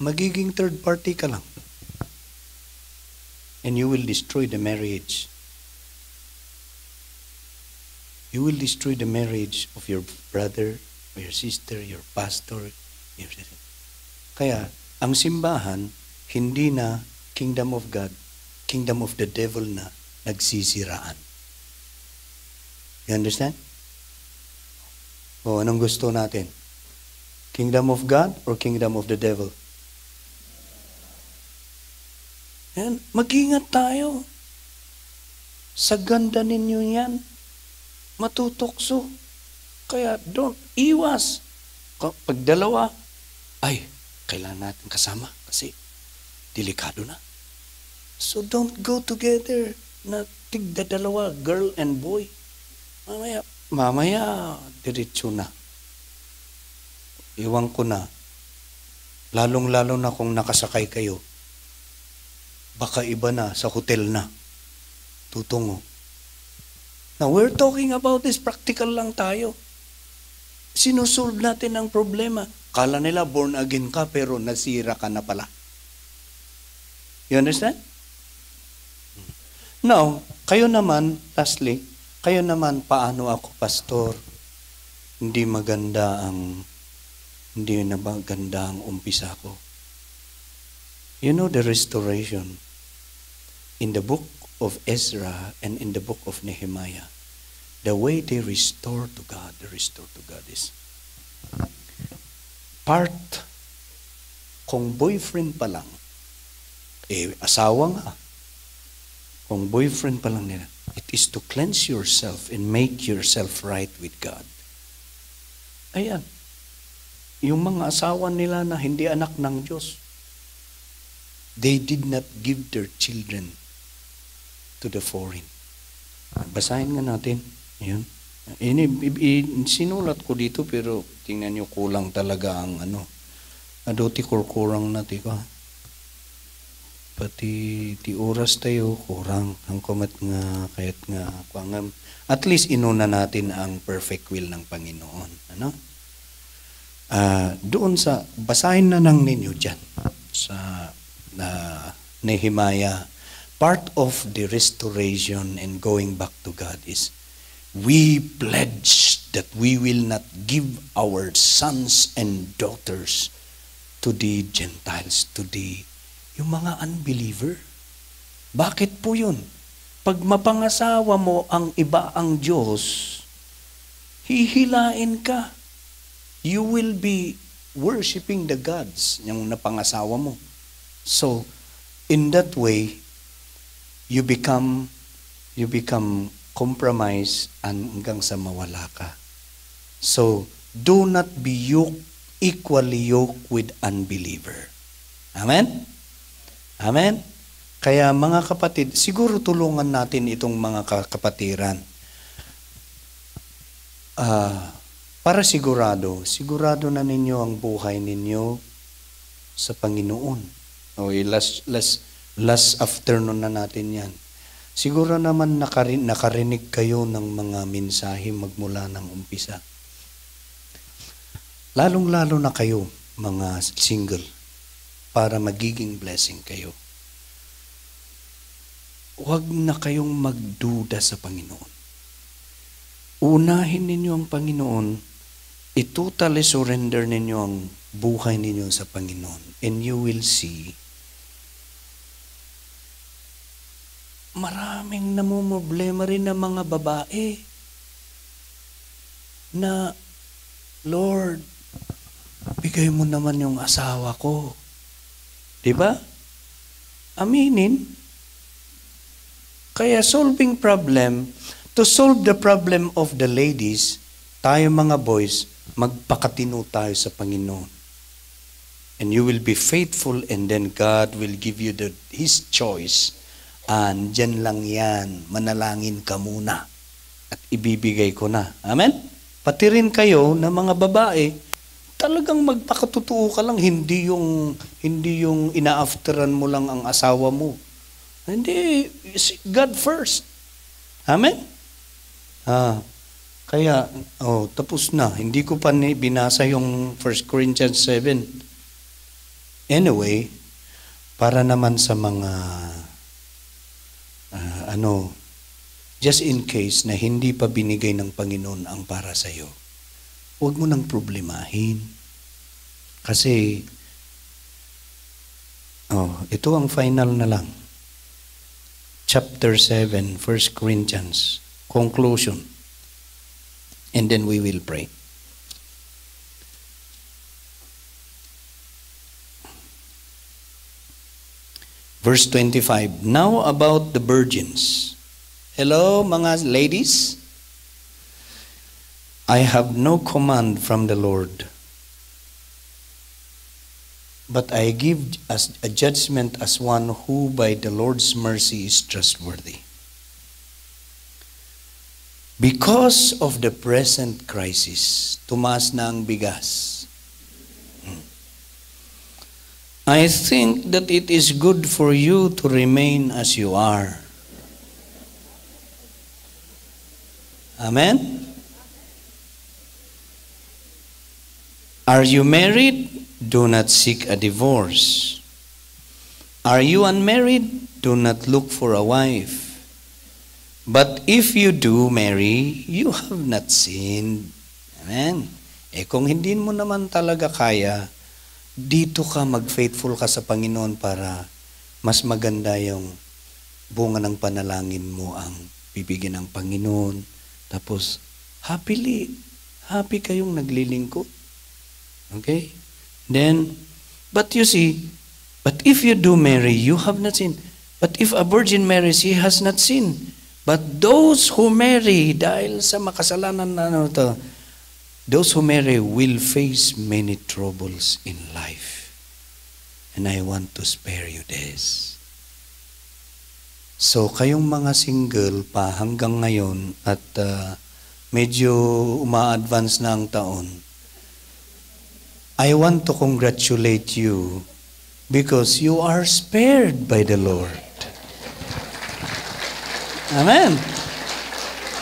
Magiging third party ka lang. And you will destroy the marriage. You will destroy the marriage of your brother, or your sister, your pastor. Kaya, ang simbahan, hindi na kingdom of God, kingdom of the devil na nagsisiraan. You understand? Anong gusto natin? Kingdom of God or kingdom of the devil? Yan, mag-ingat tayo. Sa ganda ninyo yan, matutokso. Kaya don't iwas. Pag dalawa, kailangan natin kasama kasi delikado na. So don't go together na tigda dalawa, girl and boy. Mamaya, diretso na. Iwan ko na, lalong-lalo na kung nakasakay kayo, baka iba na, sa hotel na, tutungo. Now, we're talking about this, practical lang tayo. Sinusolve natin ang problema. Kala nila born again ka, pero nasira ka na pala. You understand? Now, kayo naman, lastly, kayo naman, paano ako, pastor? Hindi na maganda ang umpisa ko. You know the restoration in the book of Ezra and in the book of Nehemiah, the way they restore to God is part, kung boyfriend pa lang, asawa nga, kung boyfriend pa lang nila, it is to cleanse yourself and make yourself right with God. Ayan. Yung mga asawa nila na hindi anak ng Diyos, they did not give their children to the foreign. Basahin nga natin. Ayun. Sinulat ko dito pero tingnan nyo kulang talaga ang adoti kurkurang natin ko. Pati ti oras tayo kurang ang kumat nga kahit nga at least inuna natin ang perfect will ng Panginoon. Doon sa basahin na lang ninyo dyan sa Nehemiah. Part of the restoration and going back to God is we pledge that we will not give our sons and daughters to the Gentiles, yung mga unbeliever. Bakit po yun? Pag mapangasawa mo ang iba ang Diyos, hihilain ka. You will be worshiping the gods yung napangasawa mo. So, in that way, you become compromised hanggang sa mawala ka. So, do not be equally yoked with unbeliever. Amen? Amen? Kaya mga kapatid, siguro tulungan natin itong mga kapatiran. Para sigurado na ninyo ang buhay ninyo sa Panginoon. Last afternoon na natin yan. Siguro naman nakarinig kayo ng mga mensahe magmula ng umpisa. Lalong-lalo na kayo, mga single, para magiging blessing kayo. Huwag na kayong magduda sa Panginoon. Unahin ninyo ang Panginoon, itotally surrender ninyo ang buhay ninyo sa Panginoon, and you will see maraming namumroblema rin ng mga babae na, Lord, bigay mo naman yung asawa ko. Diba? Aminin. Kaya to solve the problem of the ladies, tayo mga boys, magpakatino tayo sa Panginoon. And you will be faithful, and then God will give you His choice. Dyan lang yan, manalangin ka muna at ibibigay ko na. Amen? Pati rin kayo na mga babae, talagang magpakatotoo ka lang, hindi yung ina-afteran mo lang ang asawa mo. Hindi, God first. Amen? Kaya, tapos na. Hindi ko pa binasa yung 1 Corinthians 7. Anyway, para naman sa mga just in case na hindi pa binigay ng Panginoon ang para sa iyo, huwag mo nang problemahin. Kasi, ito ang final na lang. Chapter 7, 1 Corinthians, conclusion. And then we will pray. Verse 25, now about the virgins. Hello, mga ladies. I have no command from the Lord, but I give as a judgment as one who by the Lord's mercy is trustworthy. Because of the present crisis, tumaas na ang bigas. I think that it is good for you to remain as you are. Amen? Are you married? Do not seek a divorce. Are you unmarried? Do not look for a wife. But if you do marry, you have not sinned. Amen? Kung hindi mo naman talaga kaya, dito ka mag-faithful ka sa Panginoon para mas maganda yung bunga ng panalangin mo ang bibigyan ng Panginoon. Tapos, happy kayong naglilingkod. Okay? Then, but you see, but if you do marry, you have not sinned. But if a virgin marries, he has not sinned. But those who marry, dahil sa makasalanan na those who marry will face many troubles in life. And I want to spare you this. So, kayong mga single pa hanggang ngayon at medyo uma-advance na ang taon, I want to congratulate you because you are spared by the Lord. Amen.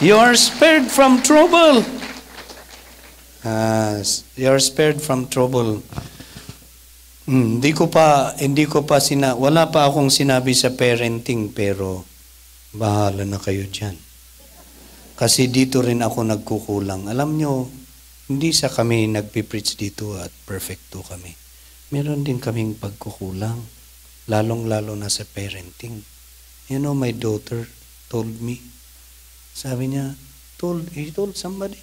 You are spared from trouble. You are spared from trouble. Wala pa akong sinabi sa parenting, pero bahala na kayo dyan. Kasi dito rin ako nagkukulang. Alam nyo, hindi sa kami nagpipreach dito at perfecto kami. Meron din kaming pagkukulang, lalong-lalo na sa parenting. You know, my daughter told me, sabi niya, he told somebody,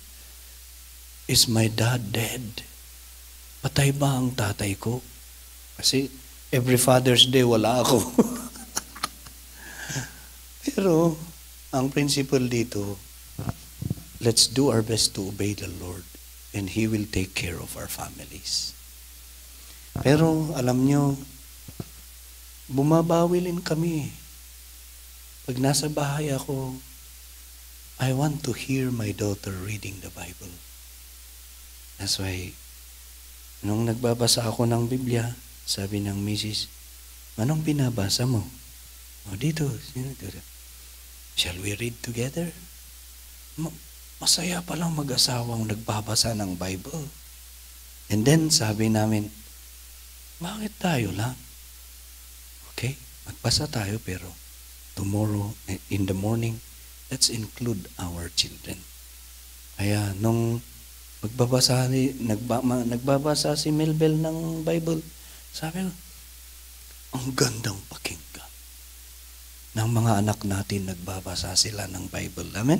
is my dad dead? Patay ba ang tatay ko? Kasi every Father's Day wala ako. Pero ang principle dito, let's do our best to obey the Lord and He will take care of our families. Pero alam nyo, bumabawi rin kami. Pag nasa bahay ako, I want to hear my daughter reading the Bible. That's why, nung nagbabasa ako ng Biblia, sabi ng misis, anong binabasa mo? O dito. Shall we read together? Masaya palang mag-asawang nagbabasa ng Bible. And then sabi namin, bakit tayo lang? Okay, magbasa tayo pero tomorrow in the morning, let's include our children. Kaya nung nagbabasa si Melbel ng Bible, sabi ko, ang gandang pakinggan ng mga anak natin, nagbabasa sila ng Bible. Amen?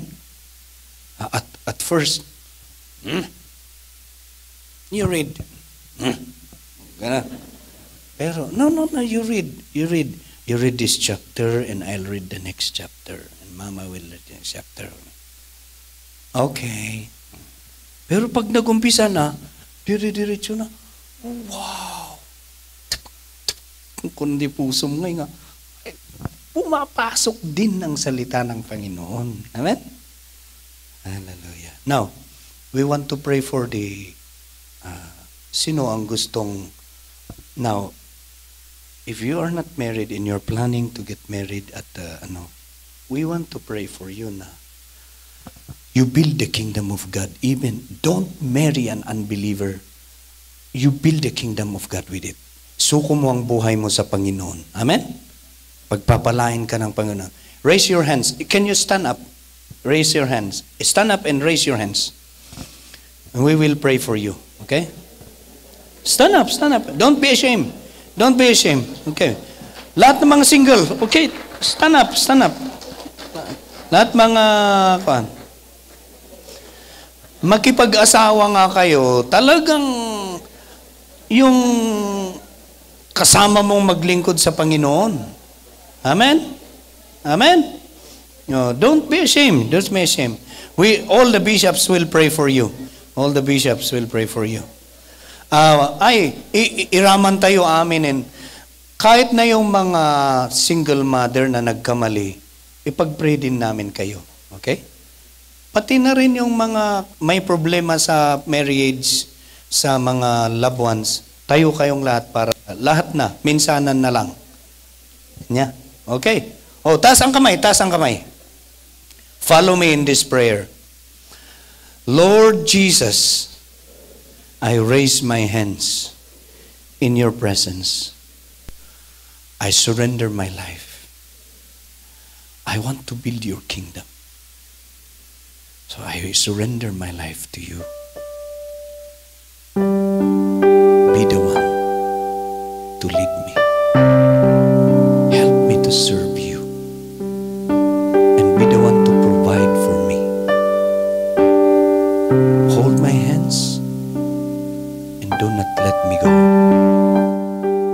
At first, you read. Pero, no, you read. You read this chapter and I'll read the next chapter. And Mama will read the next chapter. Okay. Pero pag nagumpisa na, dire-diretso na, wow! Kundi puso mo ngayon nga, pumapasok din ang salita ng Panginoon. Amen? Hallelujah. Now, we want to pray for the, sino ang gustong, now, if you are not married and you're planning to get married at, we want to pray for you na, you build the kingdom of God. Even, don't marry an unbeliever. You build the kingdom of God with it. Suko mo ang buhay mo sa Panginoon. Amen? Pagpapalain ka ng Panginoon. Raise your hands. Can you stand up? Raise your hands. Stand up and raise your hands. And we will pray for you. Okay? Stand up, stand up. Don't be ashamed. Don't be ashamed. Okay. Lahat ng mga single. Okay. Stand up, stand up. Lahat mga, makipag-asawa nga kayo, talagang yung kasama mong maglingkod sa Panginoon. Amen? Amen? No, don't be ashamed. Don't be ashamed. All the bishops will pray for you. All the bishops will pray for you. Iraman tayo aminin. Kahit na yung mga single mother na nagkamali, ipag-pray din namin kayo. Okay? Pati na rin yung mga may problema sa marriage, sa mga loved ones, tayo kayong lahat para lahat na, minsanan na lang. Yeah? Okay? Taas ang kamay, taas ang kamay. Follow me in this prayer. Lord Jesus, I raise my hands in your presence. I surrender my life. I want to build your kingdom. So I surrender my life to you. Be the one to lead me. Help me to serve you. And be the one to provide for me. Hold my hands and do not let me go.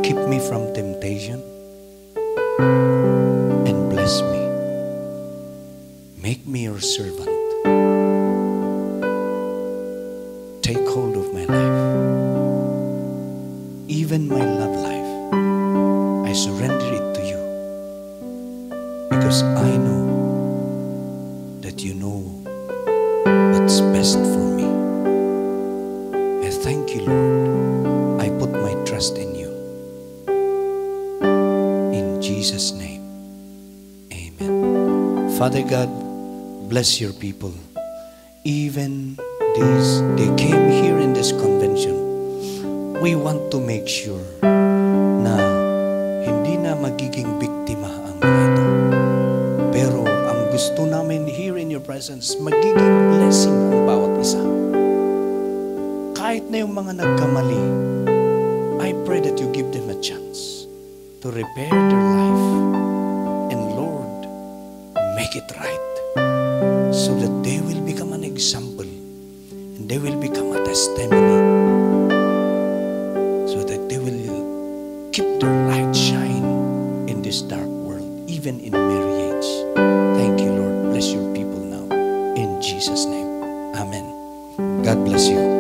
Keep me from temptation and bless me. Make me your servant. Take hold of my life, even my love life. surrender it to you. Because I know that you know what's best for me. I thank you, Lord. I put my trust in you. In Jesus' name, amen. Father God, bless your people. Even they came here in this convention. We want to make sure na hindi na magiging biktima ang mga ito. Pero ang gusto namin here in your presence, magiging blessing ang bawat isa. Kahit na yung mga nagkamali, I pray that you give them a chance to repair their life. And Lord, make it right so that they will become an example and they will become a testimony so that they will keep their light shine in this dark world, even in marriage. Thank you, Lord. Bless your people now. In Jesus' name. Amen. God bless you.